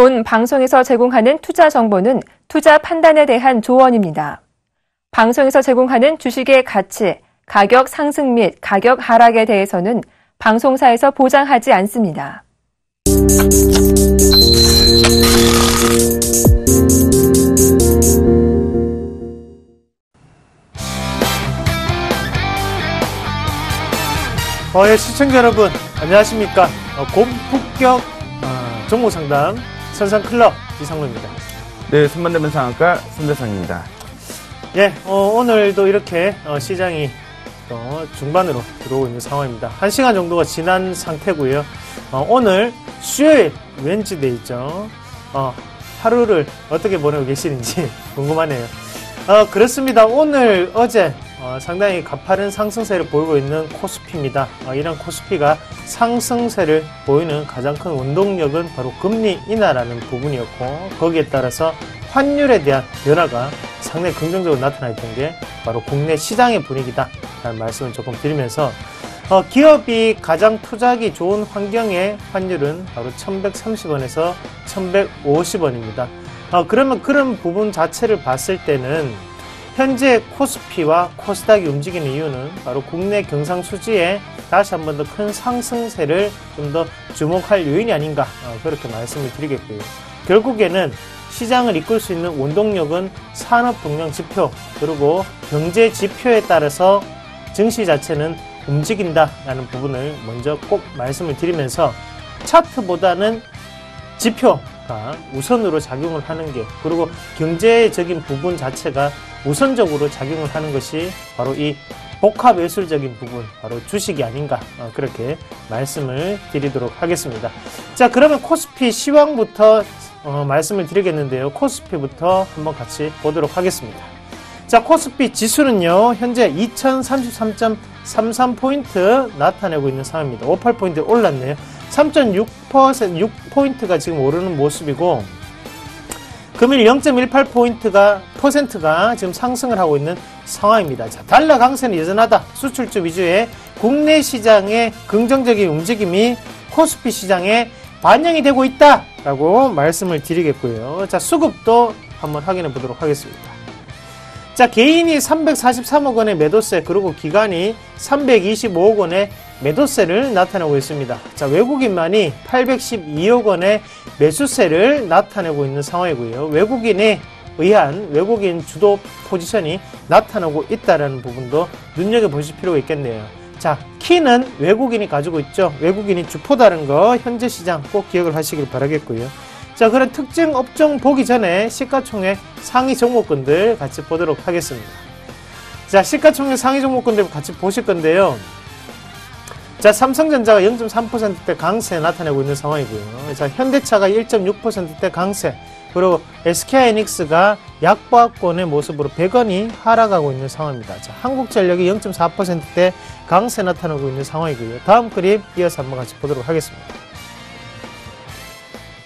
본 방송에서 제공하는 투자 정보는 투자 판단에 대한 조언입니다. 방송에서 제공하는 주식의 가치, 가격 상승 및 가격 하락에 대해서는 방송사에서 보장하지 않습니다. 시청자 여러분 안녕하십니까. 고품격 종목상담 선상클럽 이상로입니다. 네, 손만대면 상한가 손대상입니다. 예, 오늘도 이렇게 시장이 중반으로 들어오고 있는 상황입니다. 1시간 정도가 지난 상태고요. 오늘 수요일 왠지데이죠. 하루를 어떻게 보내고 계시는지 궁금하네요. 그렇습니다. 오늘 어제 상당히 가파른 상승세를 보이고 있는 코스피입니다. 이런 코스피가 상승세를 보이는 가장 큰 원동력은 바로 금리 인하라는 부분이었고, 거기에 따라서 환율에 대한 변화가 상당히 긍정적으로 나타났던 게 바로 국내 시장의 분위기다 라는 말씀을 조금 드리면서, 기업이 가장 투자하기 좋은 환경의 환율은 바로 1130원에서 1150원입니다. 그러면 그런 부분 자체를 봤을 때는 현재 코스피와 코스닥이 움직이는 이유는 바로 국내 경상수지에 다시 한 번 더 큰 상승세를 좀 더 주목할 요인이 아닌가, 그렇게 말씀을 드리겠고요. 결국에는 시장을 이끌 수 있는 원동력은 산업동향지표 그리고 경제지표에 따라서 증시 자체는 움직인다라는 부분을 먼저 꼭 말씀을 드리면서, 차트보다는 지표가 우선으로 작용을 하는 게, 그리고 경제적인 부분 자체가 우선적으로 작용을 하는 것이 바로 이 복합예술적인 부분, 바로 주식이 아닌가, 그렇게 말씀을 드리도록 하겠습니다. 자, 그러면 코스피 시황부터 말씀을 드리겠는데요. 코스피부터 한번 같이 보도록 하겠습니다. 자, 코스피 지수는요, 현재 2033.33포인트 나타내고 있는 상황입니다. 58포인트 올랐네요. 3.6%가 지금 오르는 모습이고, 금일 0.18%가 지금 상승을 하고 있는 상황입니다. 자, 달러 강세는 여전하다. 수출주 위주의 국내 시장의 긍정적인 움직임이 코스피 시장에 반영이 되고 있다라고 말씀을 드리겠고요. 자, 수급도 한번 확인해 보도록 하겠습니다. 자, 개인이 343억 원의 매도세, 그리고 기관이 325억 원의 매도세를 나타내고 있습니다. 자, 외국인만이 812억 원의 매수세를 나타내고 있는 상황이고요. 외국인에 의한 외국인 주도 포지션이 나타나고 있다는 부분도 눈여겨보실 필요가 있겠네요. 자, 키는 외국인이 가지고 있죠. 외국인이 주포다는 거 현재 시장 꼭 기억을 하시길 바라겠고요. 자, 그런 특정 업종 보기 전에 시가총액 상위 종목군들 같이 보도록 하겠습니다. 자, 시가총액 상위 종목군들 같이 보실 건데요. 자, 삼성전자가 0.3%대 강세 나타내고 있는 상황이고요. 자, 현대차가 1.6%대 강세, 그리고 SK하이닉스가 약보합권의 모습으로 100원이 하락하고 있는 상황입니다. 자, 한국전력이 0.4%대 강세 나타나고 있는 상황이고요. 다음 그림 이어서 한번 같이 보도록 하겠습니다.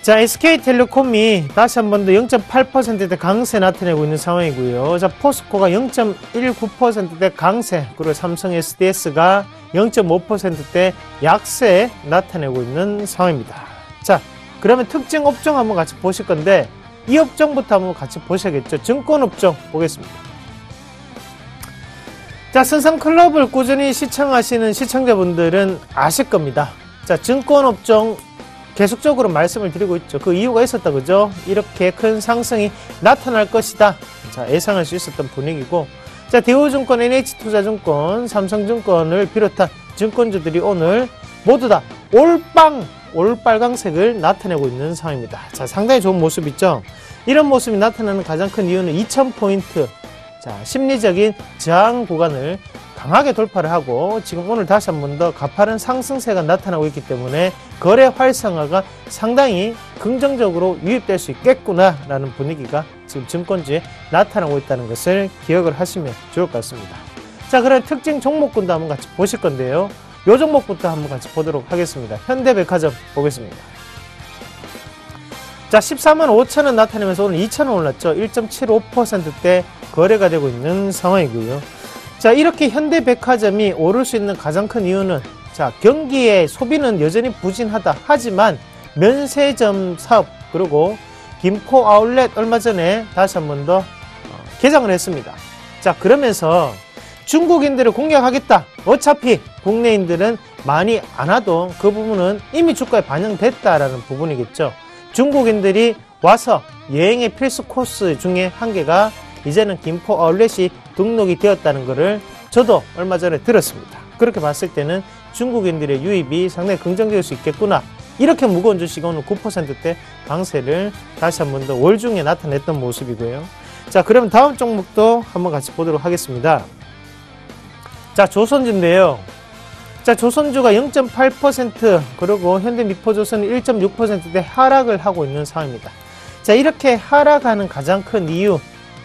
자, SK텔레콤이 다시 한 번 더 0.8%대 강세 나타내고 있는 상황이고요. 자, 포스코가 0.19%대 강세, 그리고 삼성 SDS가 0.5%대 약세 나타내고 있는 상황입니다. 자, 그러면 특정 업종 한번 같이 보실 건데, 이 업종부터 한번 같이 보셔야겠죠. 증권업종 보겠습니다. 자, 선상클럽을 꾸준히 시청하시는 시청자분들은 아실 겁니다. 자, 증권업종 계속적으로 말씀을 드리고 있죠. 그 이유가 있었다, 그죠? 이렇게 큰 상승이 나타날 것이다. 자, 예상할 수 있었던 분위기고, 자, 대우증권, NH투자증권, 삼성증권을 비롯한 증권주들이 오늘 모두 다 올빨강색을 나타내고 있는 상황입니다. 자, 상당히 좋은 모습 있죠? 이런 모습이 나타나는 가장 큰 이유는 2000포인트, 자, 심리적인 저항 구간을 강하게 돌파를 하고, 지금 오늘 다시 한 번 더 가파른 상승세가 나타나고 있기 때문에 거래 활성화가 상당히 긍정적으로 유입될 수 있겠구나라는 분위기가 지금 증권주에 나타나고 있다는 것을 기억을 하시면 좋을 것 같습니다. 자, 그럼 특징 종목군도 한번 같이 보실 건데요. 요 종목부터 한번 같이 보도록 하겠습니다. 현대백화점 보겠습니다. 자, 14만 5천원 나타내면서 오늘 2천원 올랐죠. 1.75%대 거래가 되고 있는 상황이고요. 자, 이렇게 현대백화점이 오를 수 있는 가장 큰 이유는, 자, 경기의 소비는 여전히 부진하다. 하지만 면세점 사업, 그리고 김포 아울렛 얼마 전에 다시 한 번 더 개장을 했습니다. 자, 그러면서 중국인들을 공략하겠다. 어차피 국내인들은 많이 안 와도 그 부분은 이미 주가에 반영됐다라는 부분이겠죠. 중국인들이 와서 여행의 필수 코스 중에 한 개가 이제는 김포 아울렛이 등록이 되었다는 것을 저도 얼마 전에 들었습니다. 그렇게 봤을 때는 중국인들의 유입이 상당히 긍정적일 수 있겠구나. 이렇게 무거운 주식 오늘 9%대 강세를 다시 한 번 더 월중에 나타냈던 모습이고요. 자, 그러면 다음 종목도 한번 같이 보도록 하겠습니다. 자, 조선주인데요. 자, 조선주가 0.8% 그리고 현대미포조선은 1.6%대 하락을 하고 있는 상황입니다. 자, 이렇게 하락하는 가장 큰 이유,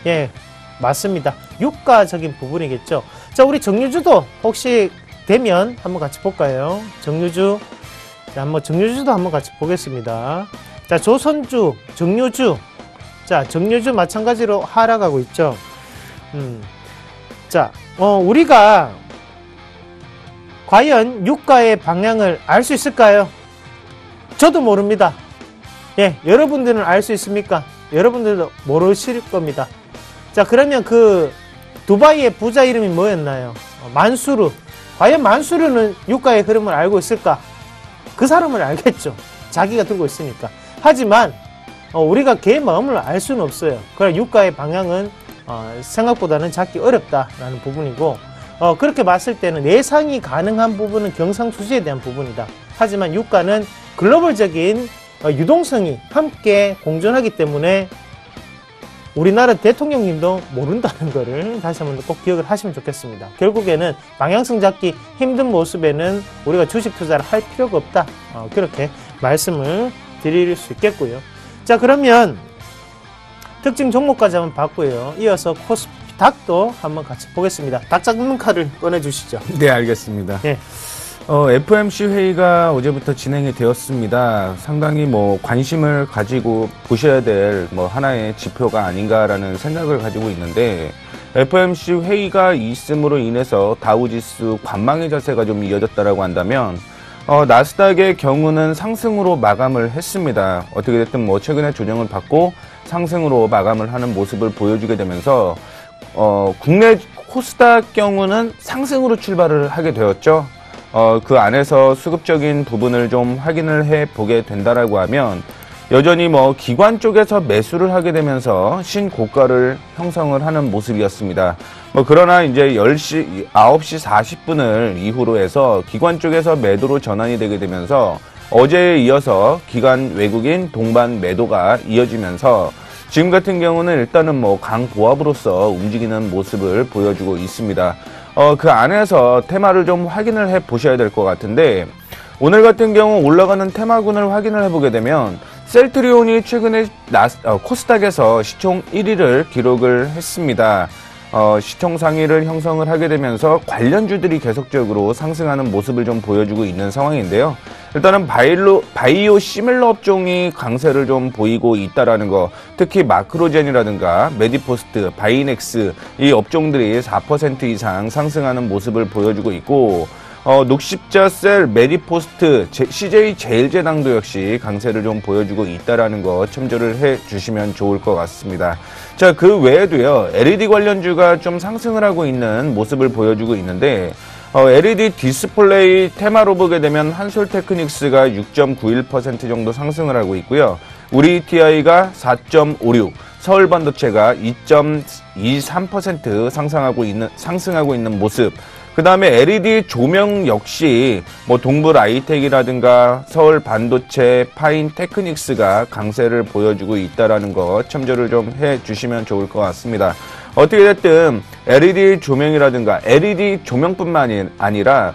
예, 맞습니다. 유가적인 부분이겠죠. 자, 우리 정유주도 혹시 되면 한번 같이 볼까요? 정유주. 자, 한번 정유주도 한번 같이 보겠습니다. 자, 조선주, 정유주. 자, 정유주 마찬가지로 하락하고 있죠. 자, 우리가 과연 유가의 방향을 알 수 있을까요? 저도 모릅니다. 예, 여러분들은 알 수 있습니까? 여러분들도 모르실 겁니다. 자, 그러면 그 두바이의 부자 이름이 뭐였나요? 만수르. 과연 만수르는 유가의 흐름을 알고 있을까? 그 사람을 알겠죠. 자기가 들고 있으니까. 하지만 우리가 걔의 마음을 알 수는 없어요. 그러나 유가의 방향은 생각보다는 잡기 어렵다라는 부분이고, 그렇게 봤을 때는 예상이 가능한 부분은 경상수지에 대한 부분이다. 하지만 유가는 글로벌적인 유동성이 함께 공존하기 때문에 우리나라 대통령님도 모른다는 것을 다시 한번 꼭 기억을 하시면 좋겠습니다. 결국에는 방향성 잡기 힘든 모습에는 우리가 주식 투자를 할 필요가 없다. 그렇게 말씀을 드릴 수 있겠고요. 자, 그러면 특징 종목까지 한번 봤고요. 이어서 코스피닥도 한번 같이 보겠습니다. 닥 잡는 칼을 꺼내주시죠. 네, 알겠습니다. 예. FOMC 회의가 어제부터 진행이 되었습니다. 상당히 관심을 가지고 보셔야 될 하나의 지표가 아닌가라는 생각을 가지고 있는데, FOMC 회의가 있음으로 인해서 다우지수 관망의 자세가 좀 이어졌다라고 한다면, 나스닥의 경우는 상승으로 마감을 했습니다. 어떻게 됐든 최근에 조정을 받고 상승으로 마감을 하는 모습을 보여주게 되면서, 국내 코스닥 경우는 상승으로 출발을 하게 되었죠. 그 안에서 수급적인 부분을 좀 확인을 해 보게 된다라고 하면, 여전히 기관 쪽에서 매수를 하게 되면서 신고가를 형성을 하는 모습이었습니다. 그러나 이제 9시 40분을 이후로 해서 기관 쪽에서 매도로 전환이 되게 되면서 어제에 이어서 기관 외국인 동반 매도가 이어지면서 지금 같은 경우는 일단은 강보합으로서 움직이는 모습을 보여주고 있습니다. 그 안에서 테마를 좀 확인을 해 보셔야 될 것 같은데, 오늘 같은 경우 올라가는 테마군을 확인을 해보게 되면 셀트리온이 최근에 코스닥에서 시총 1위를 기록을 했습니다. 시총 상위를 형성을 하게 되면서 관련주들이 계속적으로 상승하는 모습을 좀 보여주고 있는 상황인데요. 일단은 바이오 시밀러 업종이 강세를 좀 보이고 있다라는 거, 특히 마크로젠이라든가 메디포스트, 바이넥스 이 업종들이 4% 이상 상승하는 모습을 보여주고 있고, 녹십자셀, 메디포스트, CJ 제일제당도 역시 강세를 좀 보여주고 있다라는 거 첨부를 해 주시면 좋을 것 같습니다. 자, 그 외에도요, LED 관련주가 좀 상승을 하고 있는 모습을 보여주고 있는데, LED 디스플레이 테마로 보게 되면 한솔테크닉스가 6.91% 정도 상승을 하고 있고요. 우리 TI가 4.56, 서울반도체가 2.23% 상승하고 있는 모습. 그 다음에 LED 조명 역시 동불 아이텍이라든가 서울 반도체, 파인 테크닉스가 강세를 보여주고 있다라는 거 첨부를 좀 해주시면 좋을 것 같습니다. 어떻게 됐든 LED 조명이라든가 LED 조명뿐만 아니라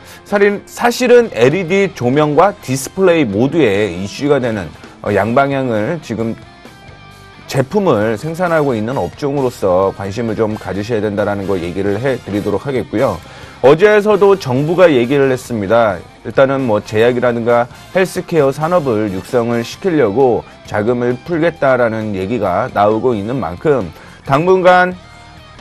사실은 LED 조명과 디스플레이 모두에 이슈가 되는 양방향을 지금 제품을 생산하고 있는 업종으로서 관심을 좀 가지셔야 된다는 거 얘기를 해드리도록 하겠고요. 어제에서도 정부가 얘기를 했습니다. 일단은 제약이라든가 헬스케어 산업을 육성을 시키려고 자금을 풀겠다라는 얘기가 나오고 있는 만큼 당분간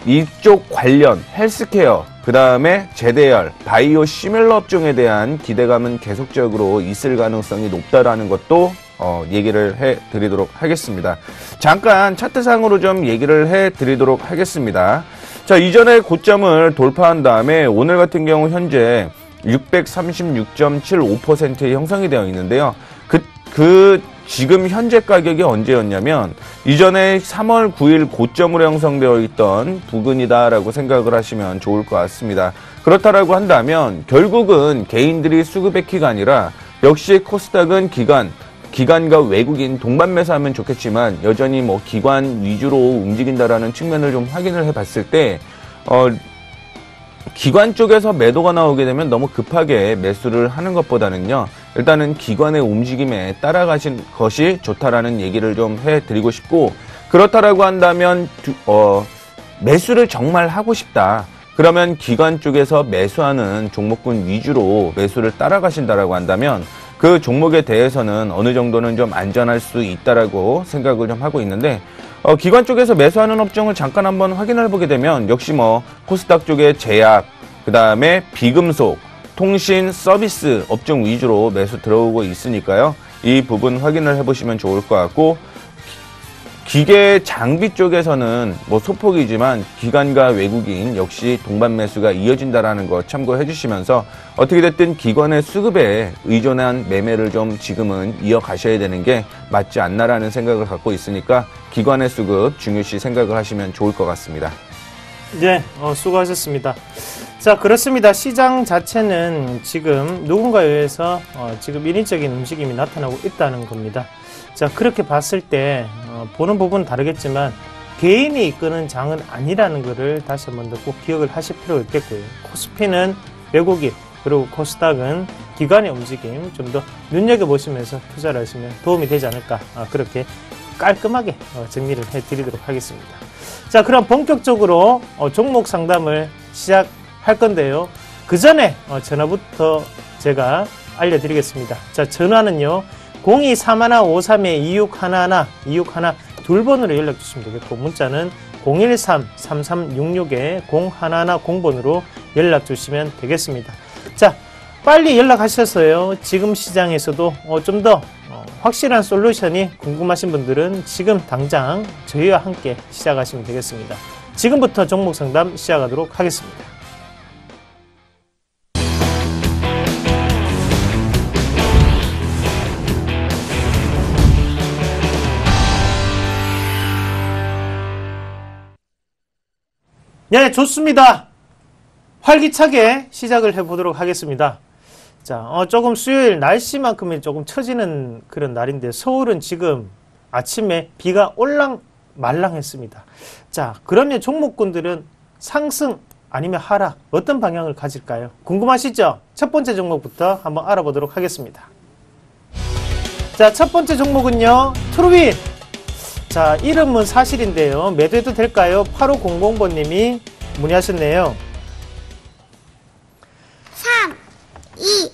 이쪽 관련 헬스케어, 그 다음에 제대열, 바이오 시밀러 업종에 대한 기대감은 계속적으로 있을 가능성이 높다라는 것도 얘기를 해드리도록 하겠습니다. 잠깐 차트상으로 좀 얘기를 해드리도록 하겠습니다. 자, 이전에 고점을 돌파한 다음에 오늘 같은 경우 현재 636.75%의 형성이 되어 있는데요. 지금 현재 가격이 언제였냐면 이전에 3월 9일 고점으로 형성되어 있던 부근이다라고 생각을 하시면 좋을 것 같습니다. 그렇다라고 한다면 결국은 개인들이 수급의 키가 아니라 역시 코스닥은 기관과 외국인 동반 매수하면 좋겠지만 여전히 뭐 기관 위주로 움직인다라는 측면을 좀 확인을 해봤을 때 기관 쪽에서 매도가 나오게 되면 너무 급하게 매수를 하는 것보다는요, 일단은 기관의 움직임에 따라가신 것이 좋다라는 얘기를 좀 해드리고 싶고, 그렇다라고 한다면 매수를 정말 하고 싶다. 그러면 기관 쪽에서 매수하는 종목군 위주로 매수를 따라가신다라고 한다면 그 종목에 대해서는 어느 정도는 좀 안전할 수 있다라고 생각을 좀 하고 있는데, 기관 쪽에서 매수하는 업종을 잠깐 한번 확인을 해보게 되면 역시 뭐 코스닥 쪽의 제약, 그 다음에 비금속, 통신, 서비스 업종 위주로 매수 들어오고 있으니까요. 이 부분 확인을 해보시면 좋을 것 같고, 기계 장비 쪽에서는 뭐 소폭이지만 기관과 외국인 역시 동반 매수가 이어진다라는 거 참고해 주시면서 어떻게 됐든 기관의 수급에 의존한 매매를 좀 지금은 이어가셔야 되는 게 맞지 않나라는 생각을 갖고 있으니까 기관의 수급 중요시 생각을 하시면 좋을 것 같습니다. 네, 수고하셨습니다. 자, 그렇습니다. 시장 자체는 지금 누군가에 의해서 지금 인위적인 움직임이 나타나고 있다는 겁니다. 자, 그렇게 봤을 때 보는 부분은 다르겠지만 개인이 이끄는 장은 아니라는 것을 다시 한 번 더 꼭 기억을 하실 필요가 있겠고요. 코스피는 외국인, 그리고 코스닥은 기관의 움직임 좀 더 눈여겨보시면서 투자를 하시면 도움이 되지 않을까, 그렇게 깔끔하게 정리를 해드리도록 하겠습니다. 자, 그럼 본격적으로 종목 상담을 시작할 건데요. 그 전에 전화부터 제가 알려드리겠습니다. 자, 전화는요 0231-53-2611 두 번으로 연락 주시면 되겠고, 문자는 013-3366-0110번으로 연락 주시면 되겠습니다. 자, 빨리 연락하셔서요, 지금 시장에서도 좀 더 확실한 솔루션이 궁금하신 분들은 지금 당장 저희와 함께 시작하시면 되겠습니다. 지금부터 종목 상담 시작하도록 하겠습니다. 네, 좋습니다. 활기차게 시작을 해보도록 하겠습니다. 자, 조금 수요일 날씨만큼은 조금 처지는 그런 날인데 서울은 지금 아침에 비가 올랑말랑했습니다. 자, 그러면 종목군들은 상승 아니면 하락 어떤 방향을 가질까요? 궁금하시죠? 첫 번째 종목부터 한번 알아보도록 하겠습니다. 자, 첫 번째 종목은요, 트루윈. 자, 이름은 사실인데요. 매도해도 될까요? 8500번님이 문의하셨네요. 3, 2, 1.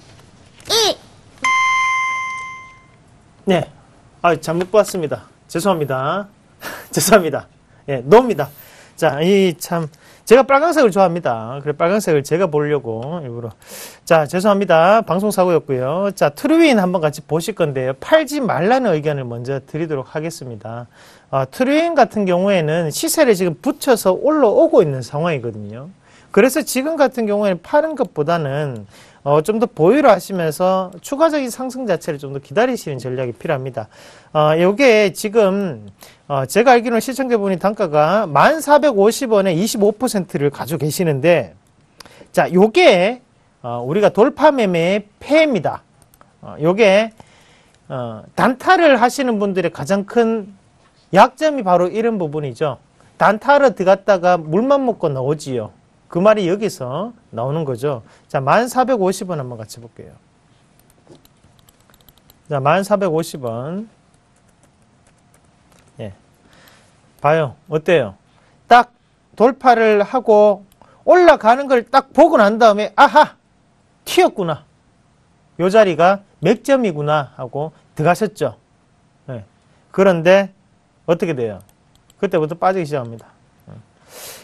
네. 잘못 봤습니다. 죄송합니다. 죄송합니다. 예, 노입니다. 자, 제가 빨간색을 좋아합니다. 그래, 빨간색을 제가 보려고 일부러. 자, 죄송합니다. 방송사고였고요. 자, 트루윈 한번 같이 보실 건데요. 팔지 말라는 의견을 먼저 드리도록 하겠습니다. 트루윈 같은 경우에는 시세를 지금 붙여서 올라오고 있는 상황이거든요. 그래서 지금 같은 경우에는 파는 것보다는 좀 더 보유를 하시면서 추가적인 상승 자체를 좀 더 기다리시는 전략이 필요합니다. 요게 지금 제가 알기로는 시청자분이 단가가 1450원에 25%를 가지고 계시는데, 자, 요게 우리가 돌파 매매의 폐입니다. 요게 단타를 하시는 분들의 가장 큰 약점이 바로 이런 부분이죠. 단타를 들어갔다가 물만 먹고 나오지요. 그 말이 여기서 나오는 거죠. 자, 1450원 한번 같이 볼게요. 자, 1450원. 예. 봐요. 어때요? 딱 돌파를 하고 올라가는 걸 딱 보고 난 다음에, 아하! 튀었구나. 요 자리가 맥점이구나 하고 들어가셨죠. 예. 그런데 어떻게 돼요? 그때부터 빠지기 시작합니다.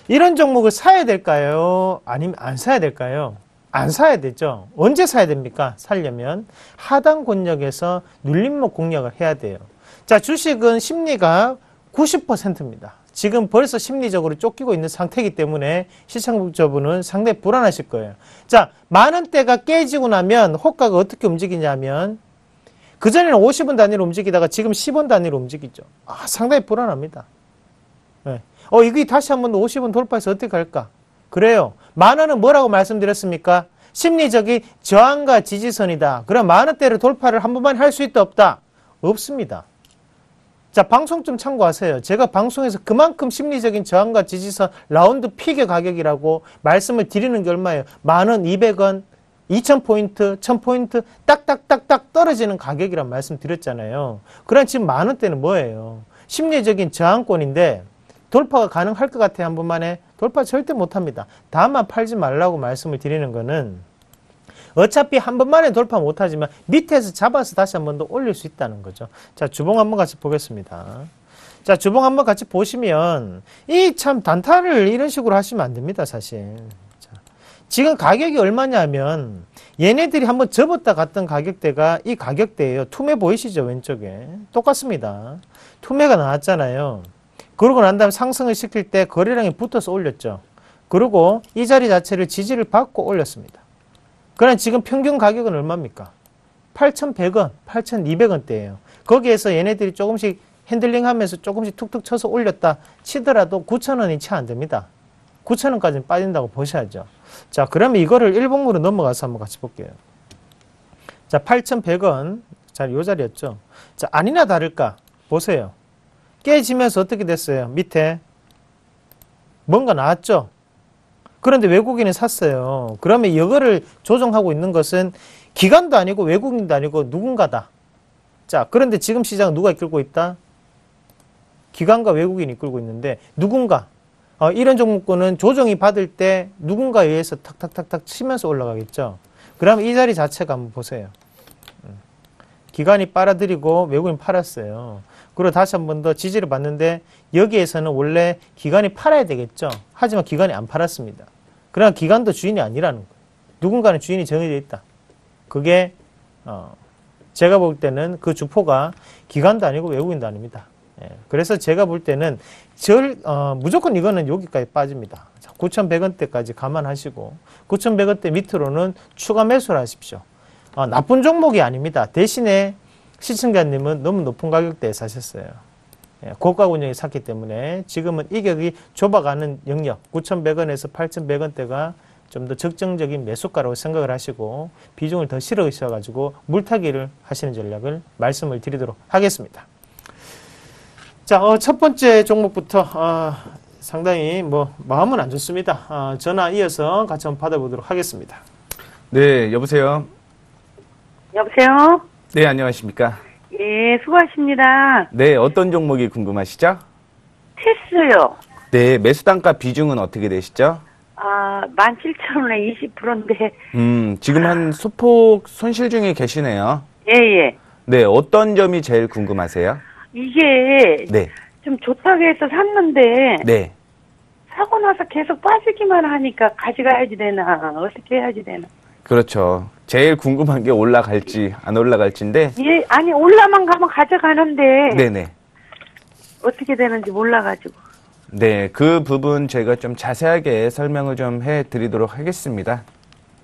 이런 종목을 사야 될까요? 아니면 안 사야 될까요? 안 사야 되죠. 언제 사야 됩니까? 살려면 하단 권역에서 눌림목 공략을 해야 돼요. 자, 주식은 심리가 90%입니다. 지금 벌써 심리적으로 쫓기고 있는 상태이기 때문에 시청자분은 상당히 불안하실 거예요. 자, 만원대가 깨지고 나면 호가가 어떻게 움직이냐면 그전에는 50원 단위로 움직이다가 지금 10원 단위로 움직이죠. 상당히 불안합니다. 네. 이게 다시 한번 50원 돌파해서 어떻게 갈까? 그래요. 만원은 뭐라고 말씀드렸습니까? 심리적인 저항과 지지선이다. 그럼 만원대를 돌파를 한 번만 할 수 있다 없다? 없습니다. 자, 방송 좀 참고하세요. 제가 방송에서 그만큼 심리적인 저항과 지지선 라운드 피겨 가격이라고 말씀을 드리는 게 얼마예요? 만원, 200원, 2000포인트, 1000포인트 딱딱딱딱 떨어지는 가격이란 말씀 드렸잖아요. 그럼 지금 만원대는 뭐예요? 심리적인 저항권인데 돌파가 가능할 것 같아요. 한 번만에? 돌파 절대 못합니다. 다만 팔지 말라고 말씀을 드리는 거는 어차피 한 번만에 돌파 못하지만 밑에서 잡아서 다시 한 번 더 올릴 수 있다는 거죠. 자, 주봉 한번 같이 보겠습니다. 자, 주봉 한번 같이 보시면 이 참 단타를 이런 식으로 하시면 안 됩니다. 사실. 자, 지금 가격이 얼마냐면 얘네들이 한번 접었다 갔던 가격대가 이 가격대예요. 투매 보이시죠? 왼쪽에. 똑같습니다. 투매가 나왔잖아요. 그러고 난 다음에 상승을 시킬 때 거래량이 붙어서 올렸죠. 그리고 이 자리 자체를 지지를 받고 올렸습니다. 그러나 지금 평균 가격은 얼마입니까? 8,100원, 8,200원대예요. 거기에서 얘네들이 조금씩 핸들링 하면서 조금씩 툭툭 쳐서 올렸다 치더라도 9,000원이 채 안 됩니다. 9,000원까지는 빠진다고 보셔야죠. 자, 그러면 이거를 일봉으로 넘어가서 한번 같이 볼게요. 자, 8,100원. 자, 요 자리였죠. 자, 아니나 다를까? 보세요. 깨지면서 어떻게 됐어요? 밑에 뭔가 나왔죠? 그런데 외국인이 샀어요. 그러면 이거를 조정하고 있는 것은 기관도 아니고 외국인도 아니고 누군가다. 자, 그런데 지금 시장은 누가 이끌고 있다? 기관과 외국인이 이끌고 있는데 누군가 이런 종목군은 조정이 받을 때 누군가에 의해서 탁탁탁탁 치면서 올라가겠죠. 그러면 이 자리 자체가 한번 보세요. 기관이 빨아들이고 외국인이 팔았어요. 그리고 다시 한 번 더 지지를 받는데 여기에서는 원래 기관이 팔아야 되겠죠. 하지만 기관이 안 팔았습니다. 그러나 기관도 주인이 아니라는 거예요. 누군가는 주인이 정해져 있다. 그게 제가 볼 때는 그 주포가 기관도 아니고 외국인도 아닙니다. 예, 그래서 제가 볼 때는 무조건 이거는 여기까지 빠집니다. 9,100원대까지 감안하시고 9,100원대 밑으로는 추가 매수를 하십시오. 나쁜 종목이 아닙니다. 대신에 시청자님은 너무 높은 가격대에 사셨어요. 고가 운영이 샀기 때문에 지금은 이격이 좁아가는 영역 9,100원에서 8,100원대가 좀 더 적정적인 매수가라고 생각을 하시고 비중을 더 실어주셔가지고 물타기를 하시는 전략을 말씀을 드리도록 하겠습니다. 자, 첫 번째 종목부터 상당히 마음은 안 좋습니다. 전화 이어서 같이 한번 받아보도록 하겠습니다. 네, 여보세요? 여보세요? 네, 안녕하십니까? 예, 수고하십니다. 네, 어떤 종목이 궁금하시죠? 테스요. 네, 매수 단가 비중은 어떻게 되시죠? 17,000원에 20%인데. 지금 한 소폭 손실 중에 계시네요. 예. 네, 어떤 점이 제일 궁금하세요? 이게. 네. 좀 좋다고 해서 샀는데. 네. 사고 나서 계속 빠지기만 하니까 가져가야지 되나. 어떻게 해야지 되나. 그렇죠. 제일 궁금한 게 올라갈지 안 올라갈지인데. 예, 아니, 올라만 가면 가져가는데. 네네. 어떻게 되는지 몰라가지고. 네, 그 부분 제가 좀 자세하게 설명을 좀 해드리도록 하겠습니다.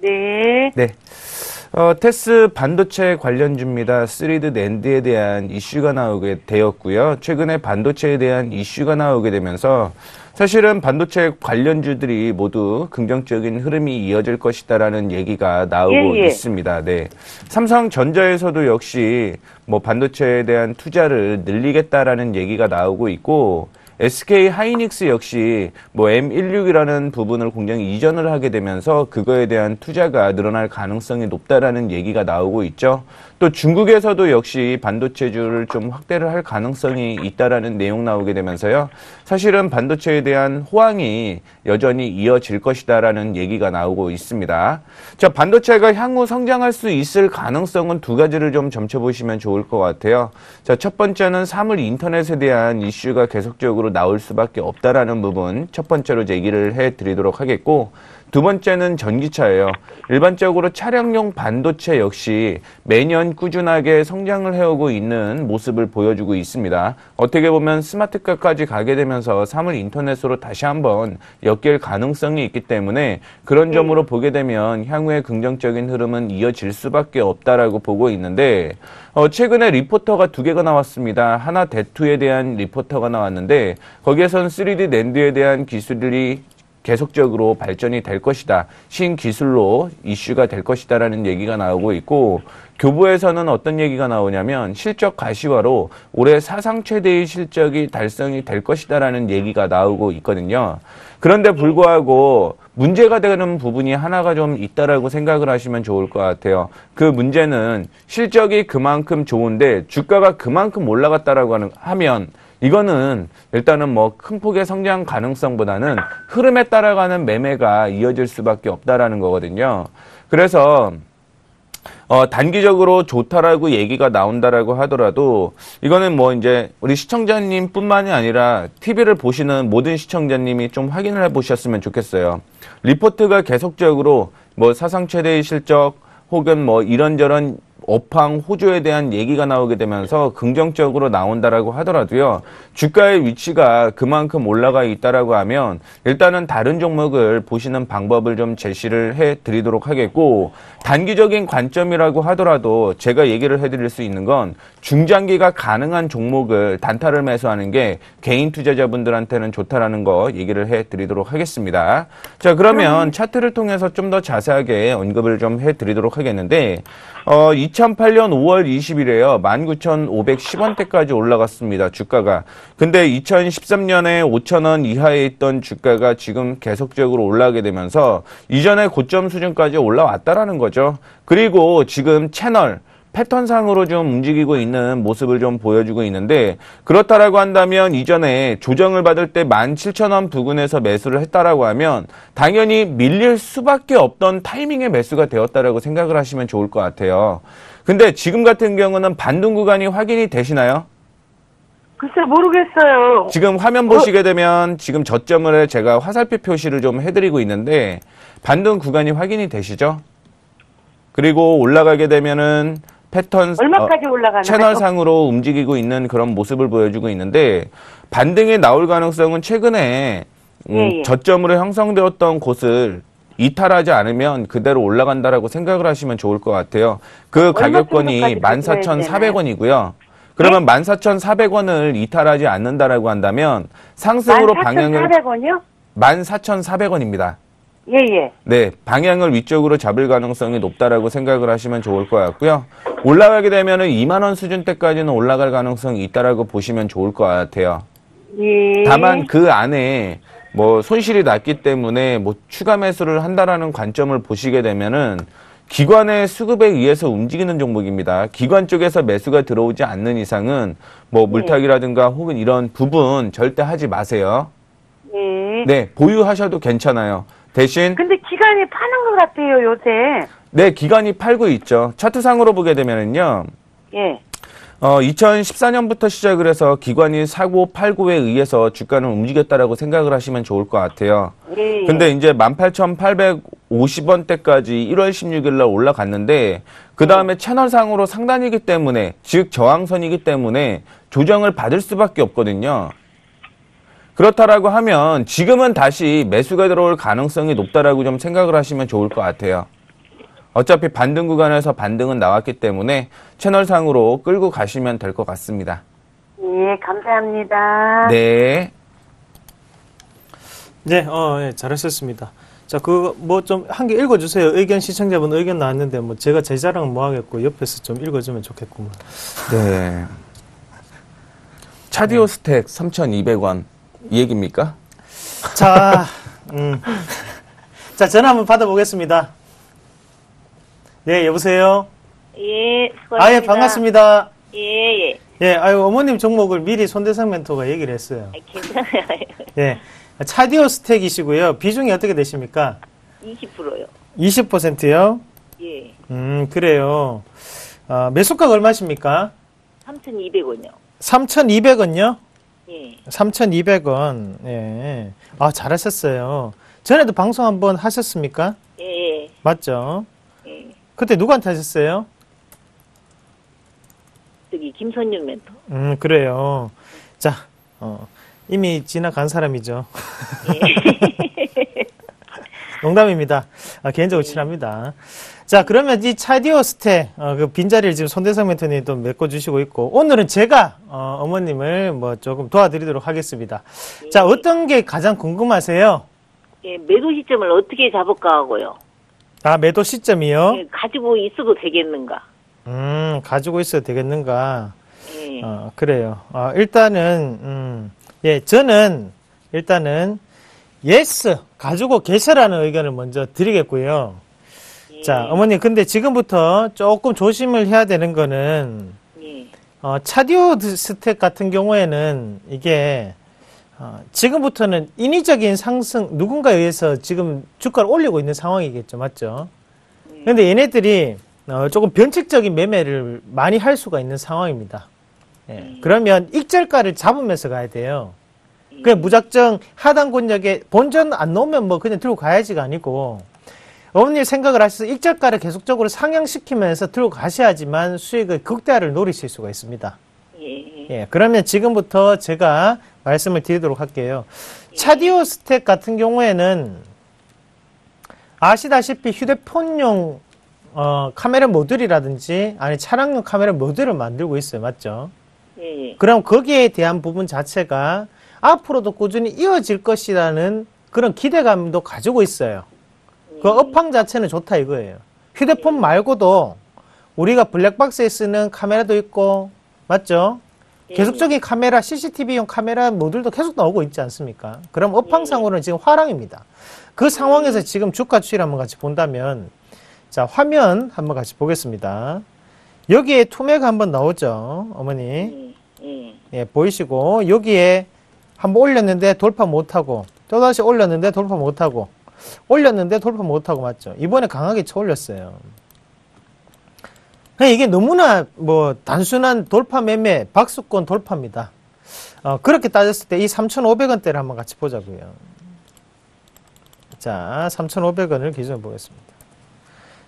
네. 네. 테스 반도체 관련주입니다. 3D 낸드에 대한 이슈가 나오게 되었고요. 최근에 반도체에 대한 이슈가 나오게 되면서 사실은 반도체 관련주들이 모두 긍정적인 흐름이 이어질 것이다라는 얘기가 나오고 있습니다. 네. 삼성전자에서도 역시 반도체에 대한 투자를 늘리겠다라는 얘기가 나오고 있고, SK 하이닉스 역시 M16이라는 부분을 공장에 이전을 하게 되면서 그거에 대한 투자가 늘어날 가능성이 높다라는 얘기가 나오고 있죠. 또 중국에서도 역시 반도체주를 좀 확대를 할 가능성이 있다라는 내용 나오게 되면서요. 사실은 반도체에 대한 호황이 여전히 이어질 것이다라는 얘기가 나오고 있습니다. 자, 반도체가 향후 성장할 수 있을 가능성은 두 가지를 좀 점쳐보시면 좋을 것 같아요. 자, 첫 번째는 사물 인터넷에 대한 이슈가 계속적으로 기술로 나올 수밖에 없다라는 부분 첫 번째로 얘기를 해드리도록 하겠고, 두 번째는 전기차예요. 일반적으로 차량용 반도체 역시 매년 꾸준하게 성장을 해오고 있는 모습을 보여주고 있습니다. 어떻게 보면 스마트카까지 가게 되면서 사물 인터넷으로 다시 한번 엮일 가능성이 있기 때문에 그런 점으로 보게 되면 향후에 긍정적인 흐름은 이어질 수밖에 없다라고 보고 있는데, 최근에 리포터가 2개가 나왔습니다. 하나 대투에 대한 리포터가 나왔는데 거기에선 3D 낸드에 대한 기술이 계속적으로 발전이 될 것이다. 신기술로 이슈가 될 것이다 라는 얘기가 나오고 있고, 교보에서는 어떤 얘기가 나오냐면 실적 가시화로 올해 사상 최대의 실적이 달성이 될 것이다 라는 얘기가 나오고 있거든요. 그런데 불구하고 문제가 되는 부분이 하나가 좀 있다라고 생각을 하시면 좋을 것 같아요. 그 문제는 실적이 그만큼 좋은데 주가가 그만큼 올라갔다라고 하면 이거는 일단은 뭐 큰 폭의 성장 가능성보다는 흐름에 따라가는 매매가 이어질 수밖에 없다라는 거거든요. 그래서 단기적으로 좋다라고 얘기가 나온다라고 하더라도 이거는 뭐 이제 우리 시청자님 뿐만이 아니라 TV를 보시는 모든 시청자님이 좀 확인을 해 보셨으면 좋겠어요. 리포트가 계속적으로 뭐 사상 최대의 실적 혹은 뭐 이런저런 업황 호조에 대한 얘기가 나오게 되면서 긍정적으로 나온다라고 하더라도요, 주가의 위치가 그만큼 올라가 있다라고 하면 일단은 다른 종목을 보시는 방법을 좀 제시를 해 드리도록 하겠고, 단기적인 관점이라고 하더라도 제가 얘기를 해드릴 수 있는 건 중장기가 가능한 종목을 단타를 매수하는 게 개인 투자자분들한테는 좋다라는 거 얘기를 해 드리도록 하겠습니다. 자, 그러면 차트를 통해서 좀 더 자세하게 언급을 좀 해 드리도록 하겠는데, 2008년 5월 20일에요. 19,510원대까지 올라갔습니다. 주가가. 근데 2013년에 5,000원 이하에 있던 주가가 지금 계속적으로 올라가게 되면서 이전의 고점 수준까지 올라왔다라는 거죠. 그리고 지금 채널 패턴상으로 좀 움직이고 있는 모습을 좀 보여주고 있는데, 그렇다라고 한다면 이전에 조정을 받을 때 17,000원 부근에서 매수를 했다라고 하면 당연히 밀릴 수밖에 없던 타이밍에 매수가 되었다라고 생각을 하시면 좋을 것 같아요. 근데 지금 같은 경우는 반등 구간이 확인이 되시나요? 글쎄 모르겠어요. 지금 화면 보시게 되면 지금 저점을 제가 화살표 표시를 좀 해드리고 있는데 반등 구간이 확인이 되시죠? 그리고 올라가게 되면은 패턴 얼마까지 올라가나요? 채널상으로 움직이고 있는 그런 모습을 보여주고 있는데, 반등이 나올 가능성은 최근에 저점으로 형성되었던 곳을 이탈하지 않으면 그대로 올라간다라고 생각을 하시면 좋을 것 같아요. 그 가격권이 14,400원이고요. 그러면 14,400원을 이탈하지 않는다라고 한다면 상승으로 방향을 14,400원이요? 14,400원입니다. 예. 네, 방향을 위쪽으로 잡을 가능성이 높다라고 생각을 하시면 좋을 것 같고요. 올라가게 되면은 2만 원 수준대까지는 올라갈 가능성이 있다라고 보시면 좋을 것 같아요. 예. 다만 그 안에 뭐 손실이 났기 때문에 뭐 추가 매수를 한다라는 관점을 보시게 되면은 기관의 수급에 의해서 움직이는 종목입니다. 기관 쪽에서 매수가 들어오지 않는 이상은 뭐 물타기라든가 혹은 이런 부분 절대 하지 마세요. 네, 보유하셔도 괜찮아요. 대신 근데 기간이 파는 것 같아요, 요새. 네, 기관이 팔고 있죠. 차트상으로 보게 되면은요. 예. 2014년부터 시작을 해서 기관이 사고 팔고에 의해서 주가는 움직였다라고 생각을 하시면 좋을 것 같아요. 예. 근데 이제 18,850원대까지 1월 16일 날 올라갔는데 그 다음에 채널상으로 상단이기 때문에, 즉 저항선이기 때문에 조정을 받을 수밖에 없거든요. 그렇다라고 하면 지금은 다시 매수가 들어올 가능성이 높다라고 좀 생각을 하시면 좋을 것 같아요. 어차피 반등 구간에서 반등은 나왔기 때문에 채널상으로 끌고 가시면 될 것 같습니다. 예, 감사합니다. 네. 네, 잘하셨습니다. 자, 그거 뭐 좀 한 개 읽어주세요. 의견, 시청자분 의견 나왔는데 뭐 제가 제 자랑은 뭐 하겠고 옆에서 좀 읽어주면 좋겠구만. 네. 차디오 스택 3,200원. 이 얘기입니까? 자, 자, 전화 한번 받아보겠습니다. 네, 여보세요? 예, 수고하셨습니다. 아, 예, 반갑습니다. 예. 예, 아유, 어머님 종목을 미리 손대상 멘토가 얘기를 했어요. 괜찮아요. 예, 차디오 스택이시고요. 비중이 어떻게 되십니까? 20%요. 20%요? 예. 그래요. 매수가가 얼마십니까? 3,200원이요. 3,200원요? 예. 3,200원. 예. 아, 잘하셨어요. 전에도 방송 한번 하셨습니까? 예. 맞죠? 예. 그때 누구한테 하셨어요? 저기 김선윤 멘토. 그래요. 자, 이미 지나간 사람이죠. 예. 농담입니다. 개인적으로 친합니다. 자, 그러면 이 차디오 스택, 그 빈자리를 지금 손대성 멘토님이 또 메꿔주시고 있고, 오늘은 제가, 어머님을 뭐 조금 도와드리도록 하겠습니다. 자, 어떤 게 가장 궁금하세요? 예, 매도 시점을 어떻게 잡을까 하고요. 아, 매도 시점이요? 예, 가지고 있어도 되겠는가? 가지고 있어도 되겠는가? 예. 그래요. 일단은, 예, 저는, 일단은, 예스, 가지고 계셔라는 의견을 먼저 드리겠고요. 예. 자, 어머니, 근데 지금부터 조금 조심을 해야 되는 거는, 예. 차디오 스택 같은 경우에는 이게, 지금부터는 인위적인 상승, 누군가에 의해서 지금 주가를 올리고 있는 상황이겠죠. 맞죠? 근데 얘네들이, 조금 변칙적인 매매를 많이 할 수가 있는 상황입니다. 예. 그러면 익절가를 잡으면서 가야 돼요. 그냥 무작정 하단 권역에 본전 안 놓으면 뭐 그냥 들고 가야지가 아니고, 어머니 생각을 하셔서 익절가를 계속적으로 상향시키면서 들고 가셔야지만 수익의 극대화를 노리실 수가 있습니다. 예, 그러면 지금부터 제가 말씀을 드리도록 할게요. 차디오 스택 같은 경우에는 아시다시피 휴대폰용 카메라 모듈이라든지 아니 차량용 카메라 모듈을 만들고 있어요. 맞죠? 예. 그럼 거기에 대한 부분 자체가 앞으로도 꾸준히 이어질 것이라는 그런 기대감도 가지고 있어요. 그 업황 자체는 좋다 이거예요. 휴대폰 말고도 우리가 블랙박스에 쓰는 카메라도 있고, 맞죠? 계속적인 카메라, CCTV용 카메라 모듈도 계속 나오고 있지 않습니까? 그럼 업황상으로는 지금 화랑입니다. 그 상황에서 지금 주가 추이를 한번 같이 본다면, 자, 화면 한번 같이 보겠습니다. 여기에 투매가 한번 나오죠, 어머니. 예, 보이시고, 여기에 한번 올렸는데 돌파 못하고, 또다시 올렸는데 돌파 못하고, 올렸는데 돌파 못하고, 맞죠? 이번에 강하게 쳐올렸어요. 이게 너무나 뭐 단순한 돌파 매매, 박수권 돌파입니다. 그렇게 따졌을 때 이 3,500원대를 한번 같이 보자고요. 자, 3,500원을 기준으로 보겠습니다.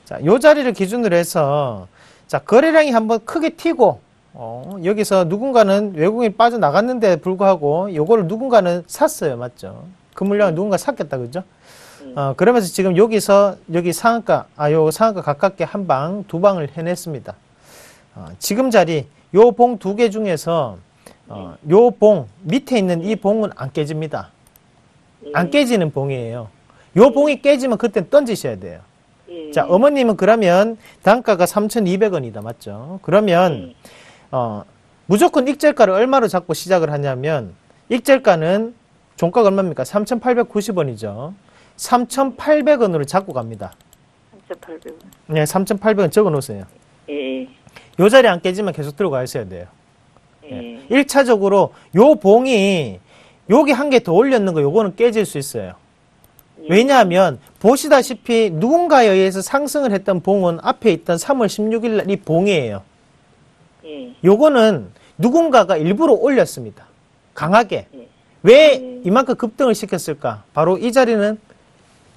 자, 요 자리를 기준으로 해서, 자, 거래량이 한번 크게 튀고, 여기서 누군가는 외국인이 빠져나갔는데 불구하고 요거를 누군가는 샀어요. 맞죠? 그 물량을 누군가 샀겠다. 그죠? 그러면서 지금 여기서 여기 상한가, 요 상한가 가깝게 한 방, 두 방을 해냈습니다. 지금 자리, 요 봉 두 개 중에서, 요 봉, 밑에 있는 이 봉은 안 깨집니다. 안 깨지는 봉이에요. 요 봉이 깨지면 그때 던지셔야 돼요. 자, 어머님은 그러면 단가가 3,200원이다. 맞죠? 그러면, 무조건 익절가를 얼마로 잡고 시작을 하냐면, 익절가는 종가가 얼마입니까? 3,890원이죠. 3,800원으로 잡고 갑니다. 3,800원. 네, 3,800원 적어 놓으세요. 예. 요 자리 안 깨지면 계속 들어가 있어야 돼요. 예. 1차적으로 요 봉이 여기 한 개 더 올렸는 거 요거는 깨질 수 있어요. 왜냐하면 보시다시피 누군가에 의해서 상승을 했던 봉은 앞에 있던 3월 16일 날 이 봉이에요. 예. 요거는 누군가가 일부러 올렸습니다. 강하게. 왜 이만큼 급등을 시켰을까? 바로 이 자리는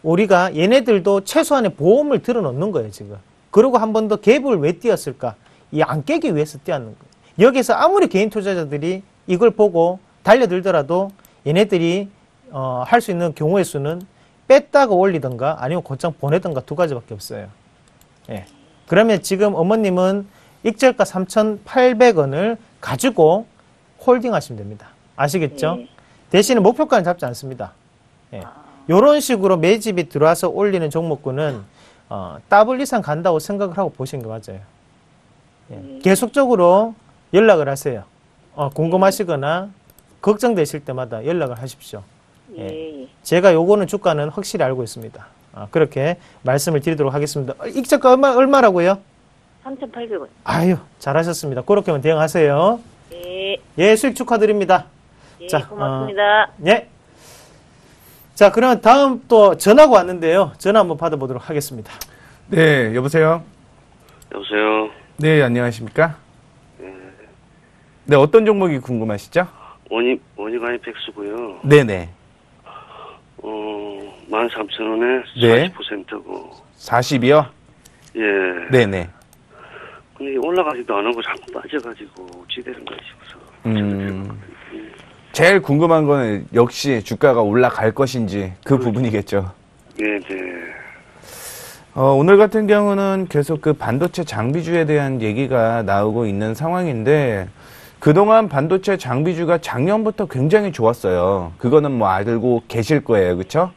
우리가 얘네들도 최소한의 보험을 들어 놓는 거예요, 지금. 그리고 한 번 더 갭을 왜 띄었을까? 이 안 깨기 위해서 띄었는 거예요. 여기서 아무리 개인 투자자들이 이걸 보고 달려들더라도 얘네들이 할 수 있는 경우의 수는 뺐다가 올리던가 아니면 곧장 보내던가 두 가지밖에 없어요. 예. 그러면 지금 어머님은 익절가 3,800원을 가지고 홀딩 하시면 됩니다. 아시겠죠? 대신에 목표가는 잡지 않습니다. 예. 요런 식으로 매집이 들어와서 올리는 종목군은 더블 이상 간다고 생각을 하고 보시는 게 맞아요. 예. 계속적으로 연락을 하세요. 궁금하시거나 걱정되실 때마다 연락을 하십시오. 예. 제가 요거는 주가는 확실히 알고 있습니다. 그렇게 말씀을 드리도록 하겠습니다. 익절가 얼마라고요? 3,800원. 아유, 잘하셨습니다. 그렇게만 대응하세요. 예. 예, 수익 축하드립니다. 예, 자, 고맙습니다. 예. 자, 그러면 다음 또 전화가 왔는데요. 전화 한번 받아보도록 하겠습니다. 네, 여보세요? 여보세요. 네, 안녕하십니까? 네, 어떤 종목이 궁금하시죠? 원이가이 백수고요. 네네. 13,000원에 네. 40%고. 40이요? 예. 네네. 근데 이게 올라가지도 안 하고 자꾸 빠져가지고 어찌되는 거야 싶어서. 제일 궁금한 거는 역시 주가가 올라갈 것인지 그 부분이겠죠. 네네. 오늘 같은 경우는 계속 그 반도체 장비주에 대한 얘기가 나오고 있는 상황인데, 그동안 반도체 장비주가 작년부터 굉장히 좋았어요. 그거는 뭐 알고 계실 거예요. 그쵸?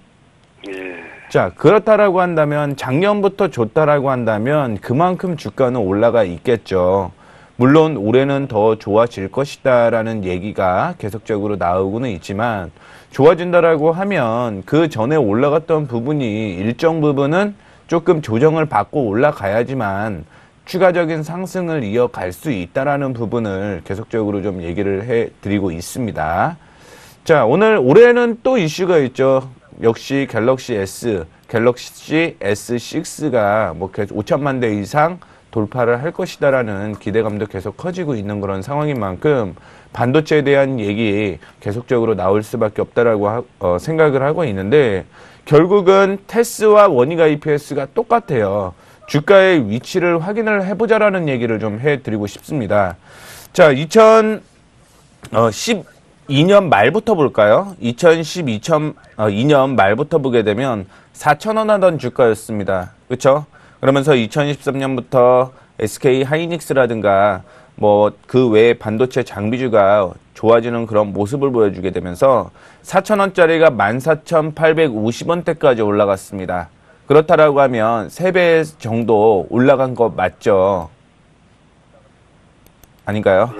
예. 자, 그렇다라고 한다면, 작년부터 좋다라고 한다면 그만큼 주가는 올라가 있겠죠. 물론 올해는 더 좋아질 것이다라는 얘기가 계속적으로 나오고는 있지만, 좋아진다라고 하면 그 전에 올라갔던 부분이 일정 부분은 조금 조정을 받고 올라가야지만 추가적인 상승을 이어갈 수 있다라는 부분을 계속적으로 좀 얘기를 해드리고 있습니다. 자, 올해는 또 이슈가 있죠. 역시 갤럭시 S6가 뭐 계속 5천만 대 이상 돌파를 할 것이다라는 기대감도 계속 커지고 있는 그런 상황인 만큼 반도체에 대한 얘기 계속적으로 나올 수밖에 없다라고 생각을 하고 있는데, 결국은 테스와 원익 IPS가 똑같아요. 주가의 위치를 확인을 해보자라는 얘기를 좀 해드리고 싶습니다. 자, 2012년 말부터 볼까요? 2012년 말부터 보게 되면 4,000원 하던 주가였습니다. 그렇죠? 그러면서 2013년부터 SK 하이닉스라든가 뭐 그 외에 반도체 장비주가 좋아지는 그런 모습을 보여주게 되면서 4,000원짜리가 14,850원대까지 올라갔습니다. 그렇다라고 하면 3배 정도 올라간 거 맞죠? 아닌가요?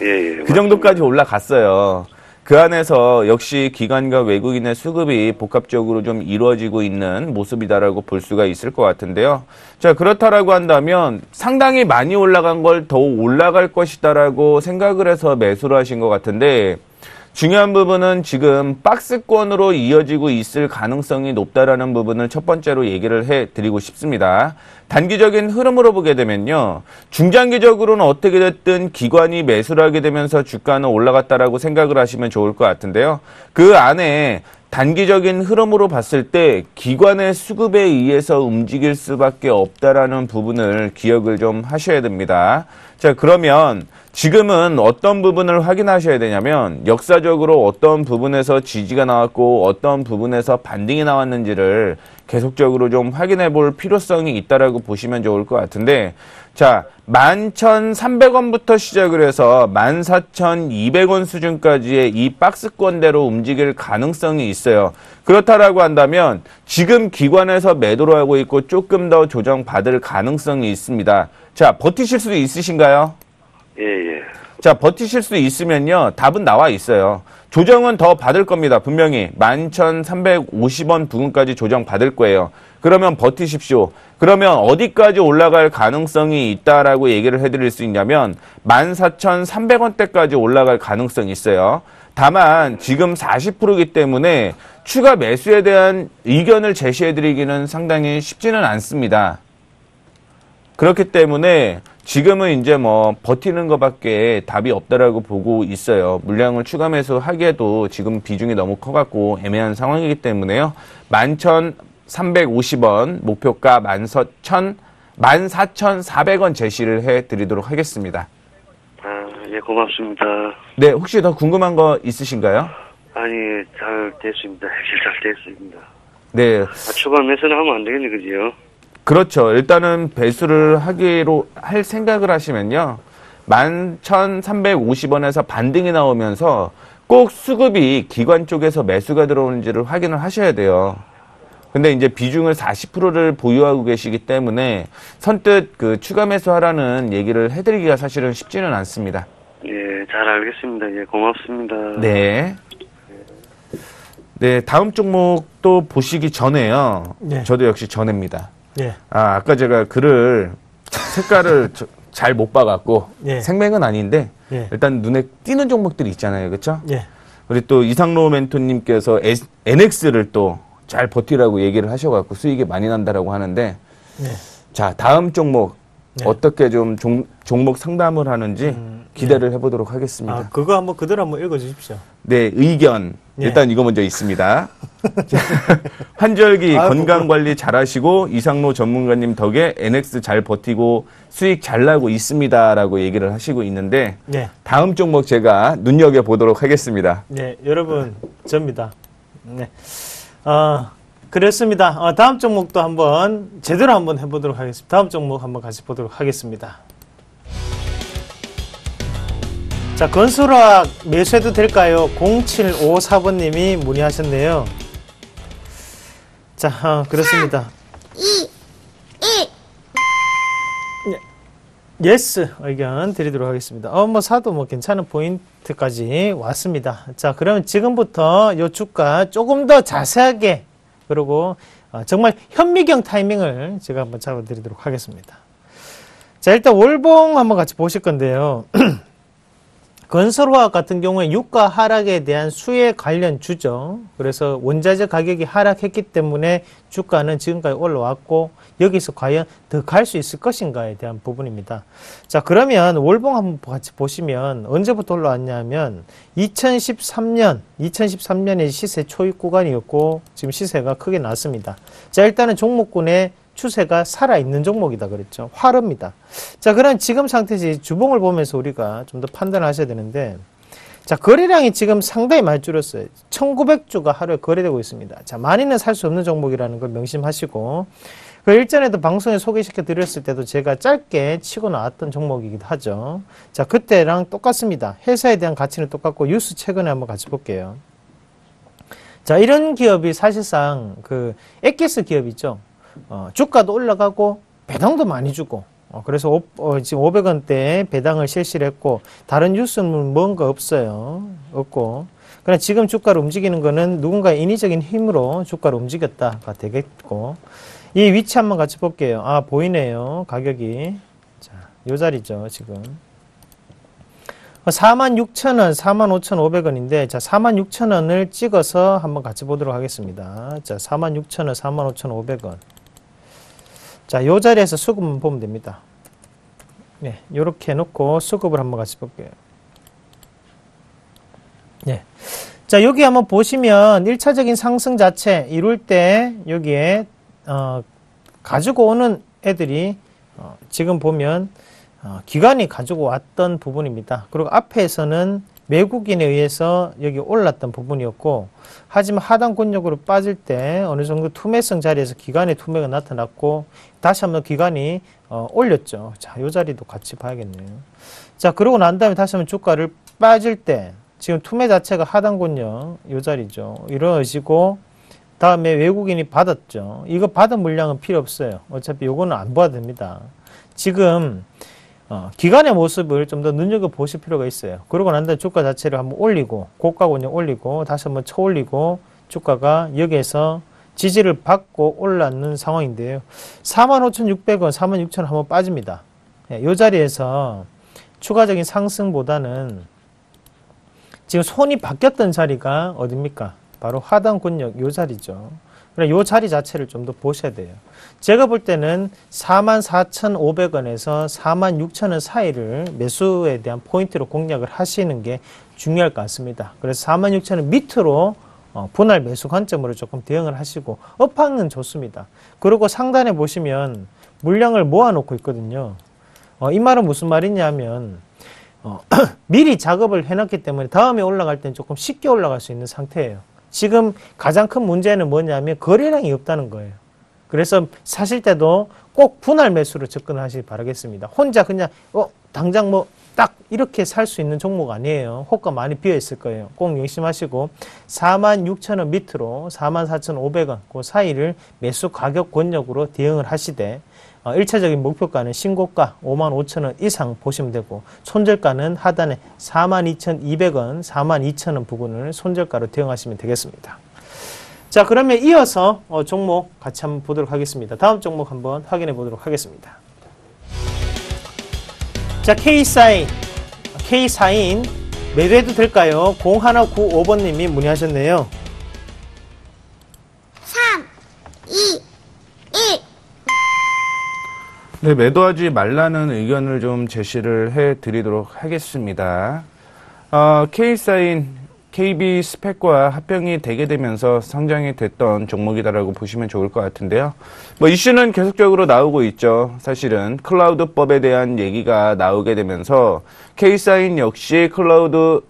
예. 그 정도까지 올라갔어요. 그 안에서 역시 기관과 외국인의 수급이 복합적으로 좀 이루어지고 있는 모습이다라고 볼 수가 있을 것 같은데요. 자, 그렇다라고 한다면 상당히 많이 올라간 걸 더 올라갈 것이다라고 생각을 해서 매수를 하신 것 같은데, 중요한 부분은 지금 박스권으로 이어지고 있을 가능성이 높다라는 부분을 첫 번째로 얘기를 해드리고 싶습니다. 단기적인 흐름으로 보게 되면요, 중장기적으로는 어떻게 됐든 기관이 매수를 하게 되면서 주가는 올라갔다라고 생각을 하시면 좋을 것 같은데요. 그 안에 단기적인 흐름으로 봤을 때 기관의 수급에 의해서 움직일 수밖에 없다라는 부분을 기억을 좀 하셔야 됩니다. 자, 그러면 지금은 어떤 부분을 확인하셔야 되냐면, 역사적으로 어떤 부분에서 지지가 나왔고 어떤 부분에서 반등이 나왔는지를 계속적으로 좀 확인해 볼 필요성이 있다라고 보시면 좋을 것 같은데, 자, 11,300원부터 시작을 해서 14,200원 수준까지의 이 박스권대로 움직일 가능성이 있어요. 그렇다라고 한다면 지금 기관에서 매도를 하고 있고 조금 더 조정받을 가능성이 있습니다. 자, 버티실 수 있으신가요? 예. 자, 버티실 수 있으면요, 답은 나와 있어요. 조정은 더 받을 겁니다. 분명히 11,350원 부근까지 조정 받을 거예요. 그러면 버티십시오. 그러면 어디까지 올라갈 가능성이 있다라고 얘기를 해드릴 수 있냐면 14,300원대까지 올라갈 가능성이 있어요. 다만 지금 40%이기 때문에 추가 매수에 대한 의견을 제시해드리기는 상당히 쉽지는 않습니다. 그렇기 때문에 지금은 이제 뭐 버티는 것밖에 답이 없다라고 보고 있어요. 물량을 추가 매수하기에도 지금 비중이 너무 커갖고 애매한 상황이기 때문에요. 11,350원 목표가 14,400원 제시를 해드리도록 하겠습니다. 예, 고맙습니다. 네, 혹시 더 궁금한 거 있으신가요? 아니, 잘 됐습니다. 해결 잘 됐습니다. 네. 추가 매수는 하면 안 되겠네, 그지요? 그렇죠. 일단은 배수를 하기로 할 생각을 하시면요, 11,350원에서 반등이 나오면서 꼭 수급이 기관 쪽에서 매수가 들어오는지를 확인을 하셔야 돼요. 근데 이제 비중을 40%를 보유하고 계시기 때문에 선뜻 그 추가 매수하라는 얘기를 해드리기가 사실은 쉽지는 않습니다. 예, 잘 알겠습니다. 예, 고맙습니다. 네. 네, 다음 종목도 보시기 전에요. 네. 저도 역시 전해입니다. 예. 아까 제가 글을 색깔을 잘 못 봐갖고 예. 생맥은 아닌데 예. 일단 눈에 띄는 종목들이 있잖아요, 그렇죠? 예. 우리 또 이상로 멘토님께서 NX를 또 잘 버티라고 얘기를 하셔갖고 수익이 많이 난다라고 하는데, 예. 자, 다음 종목 네. 어떻게 좀 종목 상담을 하는지 기대를 해보도록 하겠습니다. 아, 그거 한번 그대로 한번 읽어주십시오. 네, 의견. 예. 일단 이거 먼저 있습니다. 환절기 건강관리 잘하시고 이상로 전문가님 덕에 NX 잘 버티고 수익 잘 나고 있습니다라고 얘기를 하시고 있는데 네. 다음 종목 제가 눈여겨보도록 하겠습니다. 네, 여러분, 접니다. 네. 그렇습니다. 다음 종목도 한번 제대로 한번 해보도록 하겠습니다. 다음 종목 한번 같이 보도록 하겠습니다. 자, 건설화학 매수해도 될까요? 0754번님이 문의하셨네요. 자, 그렇습니다. 2, 1. 예스 의견 드리도록 하겠습니다. 사도 괜찮은 포인트까지 왔습니다. 자, 그러면 지금부터 요 주가 조금 더 자세하게 그리고 정말 현미경 타이밍을 제가 한번 잡아드리도록 하겠습니다. 자, 일단 월봉 한번 같이 보실 건데요. 건설화학 같은 경우에 유가 하락에 대한 수혜 관련 주죠. 그래서 원자재 가격이 하락했기 때문에 주가는 지금까지 올라왔고 여기서 과연 더 갈 수 있을 것인가에 대한 부분입니다. 자, 그러면 월봉 한번 같이 보시면 언제부터 올라왔냐 하면 2013년에 시세 초입 구간이었고 지금 시세가 크게 났습니다. 자, 일단은 종목군의 추세가 살아있는 종목이다 그랬죠. 화릅니다. 자, 그럼 지금 상태에서 주봉을 보면서 우리가 좀 더 판단을 하셔야 되는데, 자, 거래량이 지금 상당히 많이 줄었어요. 1900주가 하루에 거래되고 있습니다. 자, 많이는 살 수 없는 종목이라는 걸 명심하시고, 그 일전에도 방송에 소개시켜 드렸을 때도 제가 짧게 치고 나왔던 종목이기도 하죠. 자, 그때랑 똑같습니다. 회사에 대한 가치는 똑같고, 뉴스 최근에 한번 같이 볼게요. 자, 이런 기업이 사실상 엑기스 기업이죠. 주가도 올라가고 배당도 많이 주고 그래서 지금 500원대에 배당을 실시를 했고 다른 뉴스는 뭔가 없어요. 없고 그러나 지금 주가를 움직이는 거는 누군가의 인위적인 힘으로 주가를 움직였다가 되겠고 이 위치 한번 같이 볼게요. 보이네요. 가격이 자, 요 자리죠. 지금 46,000원, 45,500원인데 자, 46,000원을 찍어서 한번 같이 보도록 하겠습니다. 자, 46,000원, 45,500원. 자, 요 자리에서 수급만 보면 됩니다. 네, 요렇게 해놓고 수급을 한번 같이 볼게요. 네. 자, 여기 한번 보시면 1차적인 상승 자체 이룰 때 여기에, 가지고 오는 애들이, 지금 보면, 기관이 가지고 왔던 부분입니다. 그리고 앞에서는 외국인에 의해서 여기 올랐던 부분이었고 하지만 하단 권역으로 빠질 때 어느 정도 투매성 자리에서 기관의 투매가 나타났고 다시 한번 기관이 올렸죠. 자, 이 자리도 같이 봐야겠네요. 자, 그러고 난 다음에 다시 한번 주가를 빠질 때 지금 투매 자체가 하단 권역 이 자리죠. 이루어지고 다음에 외국인이 받았죠. 이거 받은 물량은 필요 없어요. 어차피 요거는 안 봐도 됩니다. 지금 기관의 모습을 좀 더 눈여겨보실 필요가 있어요. 그러고 난 다음에 주가 자체를 한번 올리고 고가 권역 올리고 다시 한번 쳐올리고 주가가 여기에서 지지를 받고 올랐는 상황인데요. 45,600원, 46,000원 한번 빠집니다. 이 자리에서 추가적인 상승보다는 지금 손이 바뀌었던 자리가 어딥니까? 바로 하단 권역 이 자리죠. 그러니까 이 자리 자체를 좀 더 보셔야 돼요. 제가 볼 때는 44,500원에서 46,000원 사이를 매수에 대한 포인트로 공략을 하시는 게 중요할 것 같습니다. 그래서 46,000원 밑으로 분할 매수 관점으로 조금 대응을 하시고 업황은 좋습니다. 그리고 상단에 보시면 물량을 모아놓고 있거든요. 이 말은 무슨 말이냐면 미리 작업을 해놨기 때문에 다음에 올라갈 때는 조금 쉽게 올라갈 수 있는 상태예요. 지금 가장 큰 문제는 뭐냐면 거래량이 없다는 거예요. 그래서 사실 때도 꼭 분할 매수로 접근하시기 바라겠습니다. 혼자 그냥 당장 뭐 딱 이렇게 살 수 있는 종목 아니에요. 호가 많이 비어 있을 거예요. 꼭 명심하시고 46,000원 밑으로 44,500원 그 사이를 매수 가격 권역으로 대응을 하시되 1차적인 목표가는 신고가 55,000원 이상 보시면 되고 손절가는 하단에 42,200원, 42,000원 부분을 손절가로 대응하시면 되겠습니다. 자, 그러면 이어서 종목 같이 한번 보도록 하겠습니다. 다음 종목 한번 확인해 보도록 하겠습니다. 자, K사인 매도해도 될까요? 0195번님이 문의하셨네요. 3, 2, 1. 네, 매도하지 말라는 의견을 좀 제시를 해드리도록 하겠습니다. K사인 KB 스펙과 합병이 되게 되면서 상장이 됐던 종목이다라고 보시면 좋을 것 같은데요. 뭐 이슈는 계속적으로 나오고 있죠. 사실은 클라우드법에 대한 얘기가 나오게 되면서 K사인 역시 클라우드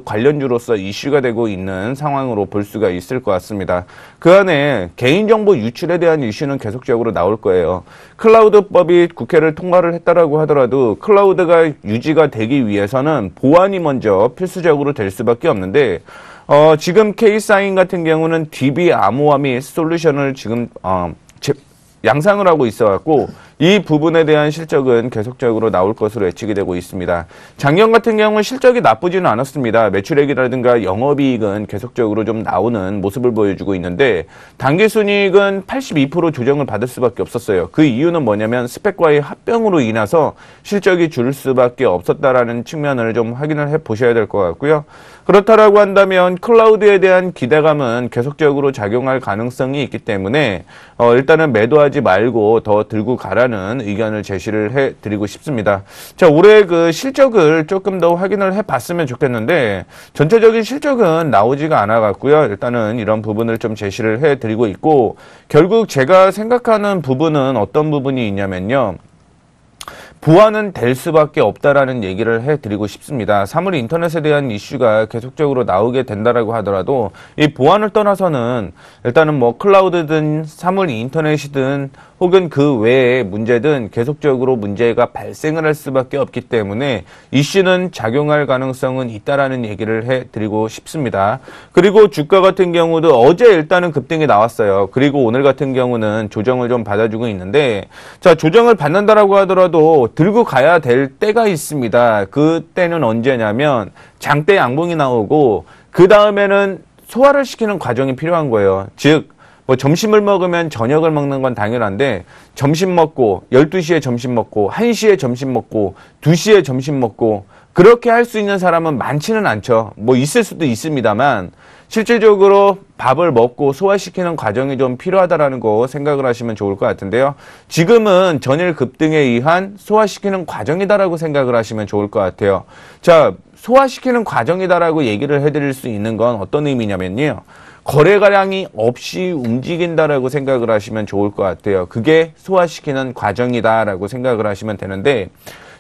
관련주로서 이슈가 되고 있는 상황으로 볼 수가 있을 것 같습니다. 그 안에 개인정보 유출에 대한 이슈는 계속적으로 나올 거예요. 클라우드법이 국회를 통과를 했다라고 하더라도 클라우드가 유지가 되기 위해서는 보안이 먼저 필수적으로 될 수밖에 없는데 지금 K사인 같은 경우는 DB 암호화 솔루션을 지금 양상을 하고 있어갖고 이 부분에 대한 실적은 계속적으로 나올 것으로 예측이 되고 있습니다. 작년 같은 경우는 실적이 나쁘지는 않았습니다. 매출액이라든가 영업이익은 계속적으로 좀 나오는 모습을 보여주고 있는데 당기순이익은 82% 조정을 받을 수밖에 없었어요. 그 이유는 뭐냐면 스펙과의 합병으로 인해서 실적이 줄 수밖에 없었다라는 측면을 좀 확인을 해보셔야 될 것 같고요. 그렇다라고 한다면 클라우드에 대한 기대감은 계속적으로 작용할 가능성이 있기 때문에 일단은 매도하지 말고 더 들고 가라는 의견을 제시를 해드리고 싶습니다. 자, 올해 그 실적을 조금 더 확인을 해봤으면 좋겠는데 전체적인 실적은 나오지가 않아갔고요. 일단은 이런 부분을 좀 제시를 해드리고 있고 결국 제가 생각하는 부분은 어떤 부분이 있냐면요. 보완은 될 수밖에 없다라는 얘기를 해드리고 싶습니다. 사물 인터넷에 대한 이슈가 계속적으로 나오게 된다라고 하더라도 이 보완을 떠나서는 일단은 뭐 클라우드든 사물 인터넷이든 혹은 그 외의 문제든 계속적으로 문제가 발생을 할 수밖에 없기 때문에 이슈는 작용할 가능성은 있다라는 얘기를 해드리고 싶습니다. 그리고 주가 같은 경우도 어제 일단은 급등이 나왔어요. 그리고 오늘 같은 경우는 조정을 좀 받아주고 있는데 자, 조정을 받는다라고 하더라도 들고 가야 될 때가 있습니다. 그 때는 언제냐면 장대 양봉이 나오고 그 다음에는 소화를 시키는 과정이 필요한 거예요. 즉 뭐 점심을 먹으면 저녁을 먹는 건 당연한데 점심 먹고 12시에 점심 먹고 1시에 점심 먹고 2시에 점심 먹고 그렇게 할 수 있는 사람은 많지는 않죠. 뭐 있을 수도 있습니다만 실질적으로 밥을 먹고 소화시키는 과정이 좀 필요하다라는 거 생각을 하시면 좋을 것 같은데요. 지금은 전일 급등에 의한 소화시키는 과정이다라고 생각을 하시면 좋을 것 같아요. 자, 소화시키는 과정이다라고 얘기를 해드릴 수 있는 건 어떤 의미냐면요. 거래가량이 없이 움직인다라고 생각을 하시면 좋을 것 같아요. 그게 소화시키는 과정이다라고 생각을 하시면 되는데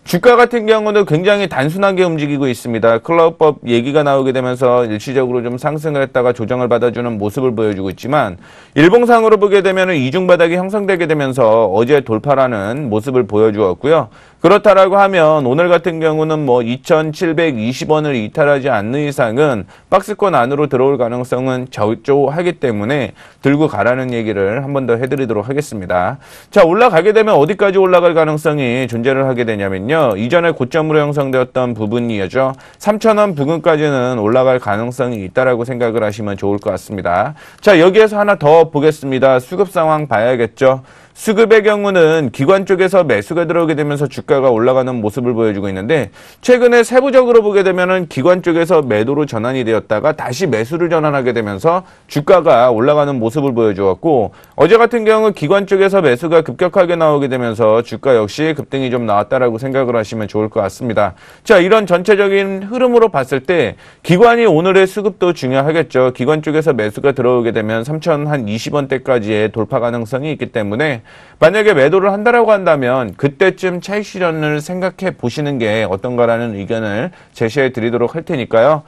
주가 같은 경우는 굉장히 단순하게 움직이고 있습니다. 클라우드법 얘기가 나오게 되면서 일시적으로 좀 상승을 했다가 조정을 받아주는 모습을 보여주고 있지만 일봉상으로 보게 되면 이중바닥이 형성되게 되면서 어제 돌파라는 모습을 보여주었고요. 그렇다라고 하면 오늘 같은 경우는 뭐 2,720원을 이탈하지 않는 이상은 박스권 안으로 들어올 가능성은 저조하기 때문에 들고 가라는 얘기를 한 번 더 해드리도록 하겠습니다. 자, 올라가게 되면 어디까지 올라갈 가능성이 존재를 하게 되냐면요. 이전에 고점으로 형성되었던 부분이죠. 3,000원 부근까지는 올라갈 가능성이 있다라고 생각을 하시면 좋을 것 같습니다. 자, 여기에서 하나 더 보겠습니다. 수급 상황 봐야겠죠. 수급의 경우는 기관 쪽에서 매수가 들어오게 되면서 주가가 올라가는 모습을 보여주고 있는데 최근에 세부적으로 보게 되면은 기관 쪽에서 매도로 전환이 되었다가 다시 매수를 전환하게 되면서 주가가 올라가는 모습을 보여주었고 어제 같은 경우 기관 쪽에서 매수가 급격하게 나오게 되면서 주가 역시 급등이 좀 나왔다라고 생각을 하시면 좋을 것 같습니다. 자, 이런 전체적인 흐름으로 봤을 때 기관이 오늘의 수급도 중요하겠죠. 기관 쪽에서 매수가 들어오게 되면 3,020원대까지의 돌파 가능성이 있기 때문에 만약에 매도를 한다라고 한다면 그때쯤 차익 실현을 생각해 보시는 게 어떤가라는 의견을 제시해 드리도록 할 테니까요.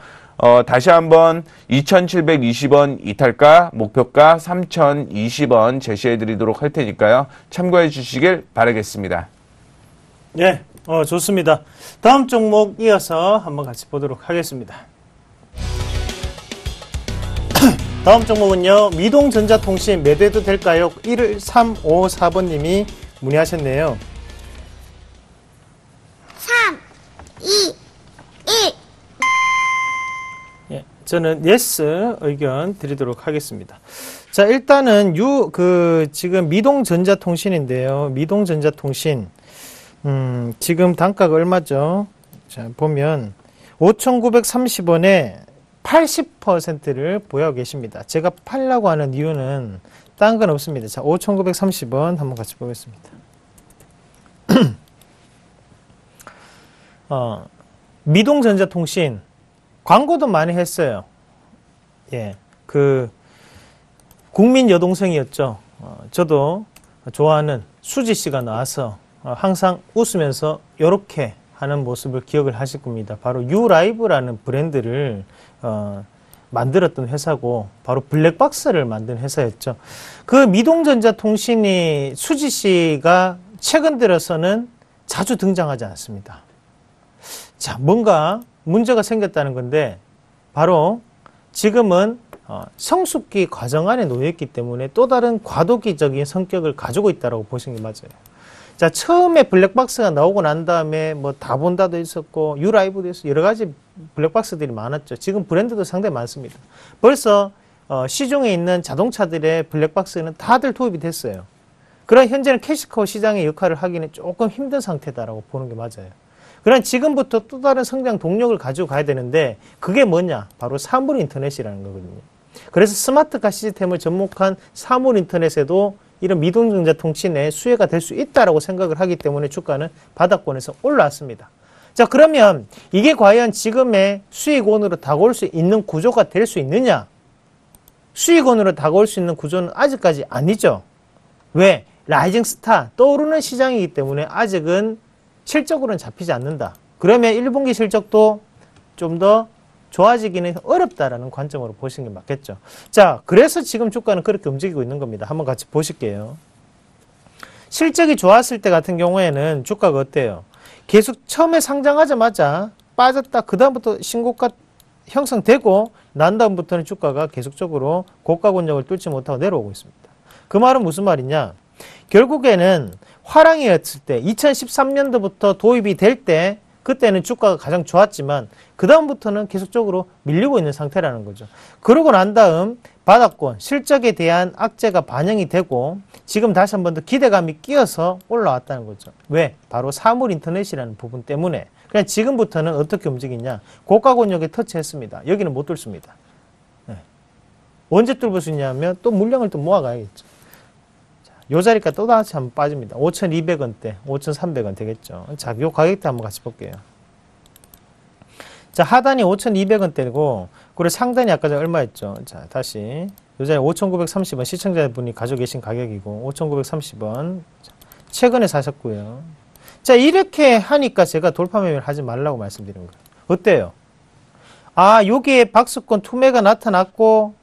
다시 한번 2,720원 이탈가, 목표가 3,020원 제시해 드리도록 할 테니까요. 참고해 주시길 바라겠습니다. 네, 좋습니다. 다음 종목 이어서 한번 같이 보도록 하겠습니다. 다음 종목은요. 미동전자통신 매도해도 될까요? 1354번님이 문의하셨네요. 3, 2, 1. 예, 저는 예스 의견 드리도록 하겠습니다. 자, 일단은 지금 미동전자통신인데요. 미동전자통신 지금 단가가 얼마죠? 자, 보면 5,930원에 80%를 보유하고 계십니다. 제가 팔라고 하는 이유는 딴 건 없습니다. 자, 5,930원 한번 같이 보겠습니다. 미동전자통신 광고도 많이 했어요. 예, 국민 여동생이었죠. 저도 좋아하는 수지 씨가 나와서 항상 웃으면서 이렇게 하는 모습을 기억을 하실 겁니다. 바로 유라이브라는 브랜드를 만들었던 회사고 바로 블랙박스를 만든 회사였죠. 그 미동전자통신이 수지 씨가 최근 들어서는 자주 등장하지 않습니다. 자, 뭔가 문제가 생겼다는 건데 바로 지금은 성숙기 과정 안에 놓여있기 때문에 또 다른 과도기적인 성격을 가지고 있다고 보시는 게 맞아요. 자, 처음에 블랙박스가 나오고 난 다음에 뭐 다본다도 있었고 유라이브도 있었고 여러 가지 블랙박스들이 많았죠. 지금 브랜드도 상당히 많습니다. 벌써 시중에 있는 자동차들의 블랙박스는 다들 도입이 됐어요. 그러나 현재는 캐시카우 시장의 역할을 하기는 조금 힘든 상태다라고 보는 게 맞아요. 그러나 지금부터 또 다른 성장 동력을 가지고 가야 되는데 그게 뭐냐? 바로 사물 인터넷이라는 거거든요. 그래서 스마트카 시스템을 접목한 사물 인터넷에도 이런 미동전자통신의 수혜가 될 수 있다라고 생각을 하기 때문에 주가는 바닥권에서 올라왔습니다. 자, 그러면 이게 과연 지금의 수익원으로 다가올 수 있는 구조가 될 수 있느냐? 수익원으로 다가올 수 있는 구조는 아직까지 아니죠. 왜? 라이징 스타, 떠오르는 시장이기 때문에 아직은 실적으로는 잡히지 않는다. 그러면 1분기 실적도 좀 더 좋아지기는 어렵다라는 관점으로 보시는 게 맞겠죠. 자, 그래서 지금 주가는 그렇게 움직이고 있는 겁니다. 한번 같이 보실게요. 실적이 좋았을 때 같은 경우에는 주가가 어때요? 계속 처음에 상장하자마자 빠졌다. 그 다음부터 신고가 형성되고 난 다음부터는 주가가 계속적으로 고가 권역을 뚫지 못하고 내려오고 있습니다. 그 말은 무슨 말이냐? 결국에는 화랑이었을 때 2013년도부터 도입이 될 때 그때는 주가가 가장 좋았지만 그 다음부터는 계속적으로 밀리고 있는 상태라는 거죠. 그러고 난 다음 바닥권, 실적에 대한 악재가 반영이 되고 지금 다시 한 번 더 기대감이 끼어서 올라왔다는 거죠. 왜? 바로 사물 인터넷이라는 부분 때문에. 그냥 지금부터는 어떻게 움직이냐? 고가 권역에 터치했습니다. 여기는 못 뚫습니다. 네. 언제 뚫을 수 있냐면 또 물량을 또 모아가야겠죠. 요 자리가 또 다시 한번 빠집니다. 5,200원대, 5,300원 되겠죠. 자, 요 가격대 한번 같이 볼게요. 자, 하단이 5,200원대고, 그리고 상단이 아까 전에 얼마였죠? 자, 다시. 요 자리 5,930원 시청자분이 가지고 계신 가격이고, 5,930원. 최근에 사셨고요. 자, 이렇게 하니까 제가 돌파 매매를 하지 말라고 말씀드린 거예요. 어때요? 아, 여기에 박스권 투매가 나타났고,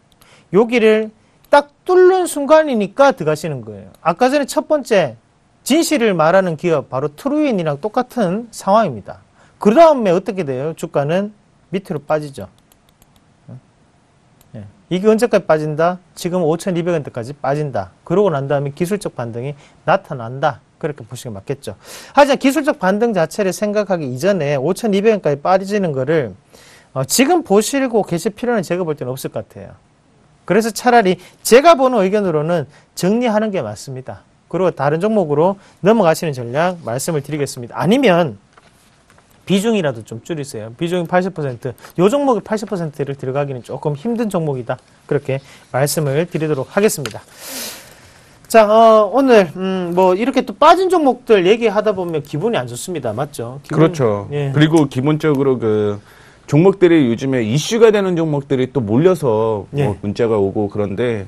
여기를 딱 뚫는 순간이니까 들어가시는 거예요. 아까 전에 첫 번째 진실을 말하는 기업 바로 트루인이랑 똑같은 상황입니다. 그 다음에 어떻게 돼요? 주가는 밑으로 빠지죠. 이게 언제까지 빠진다? 지금 5,200원대까지 빠진다. 그러고 난 다음에 기술적 반등이 나타난다. 그렇게 보시면 맞겠죠. 하지만 기술적 반등 자체를 생각하기 이전에 5,200원까지 빠지는 거를 지금 보시고 계실 필요는 제가 볼 때는 없을 것 같아요. 그래서 차라리 제가 보는 의견으로는 정리하는 게 맞습니다. 그리고 다른 종목으로 넘어가시는 전략 말씀을 드리겠습니다. 아니면 비중이라도 좀 줄이세요. 비중이 80%, 요 종목이 80%를 들어가기는 조금 힘든 종목이다. 그렇게 말씀을 드리도록 하겠습니다. 자, 오늘 뭐 이렇게 또 빠진 종목들 얘기하다 보면 기분이 안 좋습니다. 맞죠? 그렇죠. 예. 그리고 기본적으로 종목들이 요즘에 이슈가 되는 종목들이 또 몰려서 예. 문자가 오고 그런데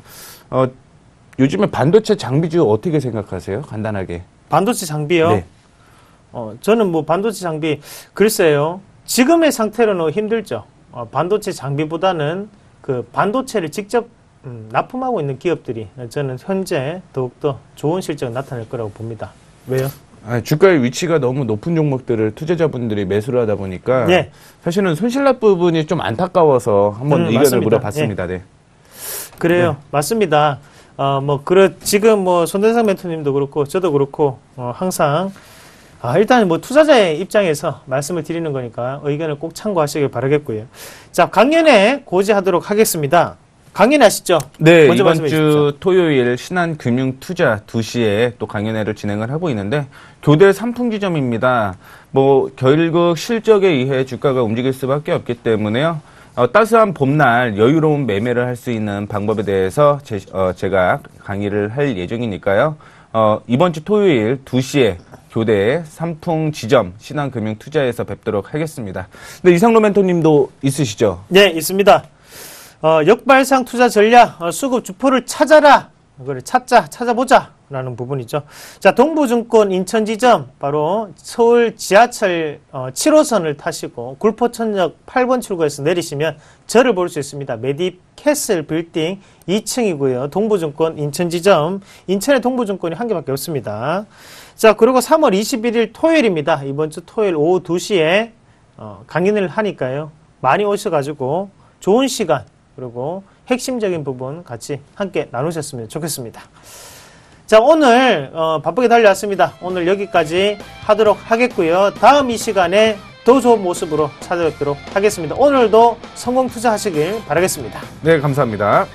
요즘에 반도체 장비주 어떻게 생각하세요? 간단하게. 반도체 장비요? 네. 저는 뭐 반도체 장비 글쎄요. 지금의 상태로는 힘들죠. 반도체 장비보다는 그 반도체를 직접 납품하고 있는 기업들이 저는 현재 더욱더 좋은 실적을 나타낼 거라고 봅니다. 왜요? 주가의 위치가 너무 높은 종목들을 투자자분들이 매수를 하다 보니까 예. 사실은 손실날 부분이 좀 안타까워서 한번 의견을 맞습니다. 물어봤습니다. 네. 그래요. 네. 맞습니다. 지금 손대상 멘토님도 그렇고 저도 그렇고 항상 일단 투자자의 입장에서 말씀을 드리는 거니까 의견을 꼭 참고하시길 바라겠고요. 자, 강연에 고지하도록 하겠습니다. 강연 아시죠? 네, 먼저 이번 말씀해 주 주십시오. 토요일 신한금융투자 2시에 또 강연회를 진행을 하고 있는데 교대 삼풍지점입니다. 결국 실적에 의해 주가가 움직일 수밖에 없기 때문에요. 따스한 봄날 여유로운 매매를 할 수 있는 방법에 대해서 제가 강의를 할 예정이니까요. 이번 주 토요일 2시에 교대 삼풍지점 신한금융투자에서 뵙도록 하겠습니다. 네, 이상로 멘토님도 있으시죠? 네, 있습니다. 역발상 투자 전략, 수급 주포를 찾아라. 그래, 찾아보자. 라는 부분이죠. 자, 동부증권 인천지점, 바로 서울 지하철 7호선을 타시고 굴포천역 8번 출구에서 내리시면 저를 볼 수 있습니다. 메디 캐슬 빌딩 2층이고요. 동부증권 인천지점, 인천에 동부증권이 한 개밖에 없습니다. 자, 그리고 3월 21일 토요일입니다. 이번 주 토요일 오후 2시에 강연을 하니까요. 많이 오셔가지고 좋은 시간, 그리고 핵심적인 부분 같이 함께 나누셨으면 좋겠습니다. 자, 오늘 바쁘게 달려왔습니다. 오늘 여기까지 하도록 하겠고요. 다음 이 시간에 더 좋은 모습으로 찾아뵙도록 하겠습니다. 오늘도 성공 투자하시길 바라겠습니다. 네, 감사합니다.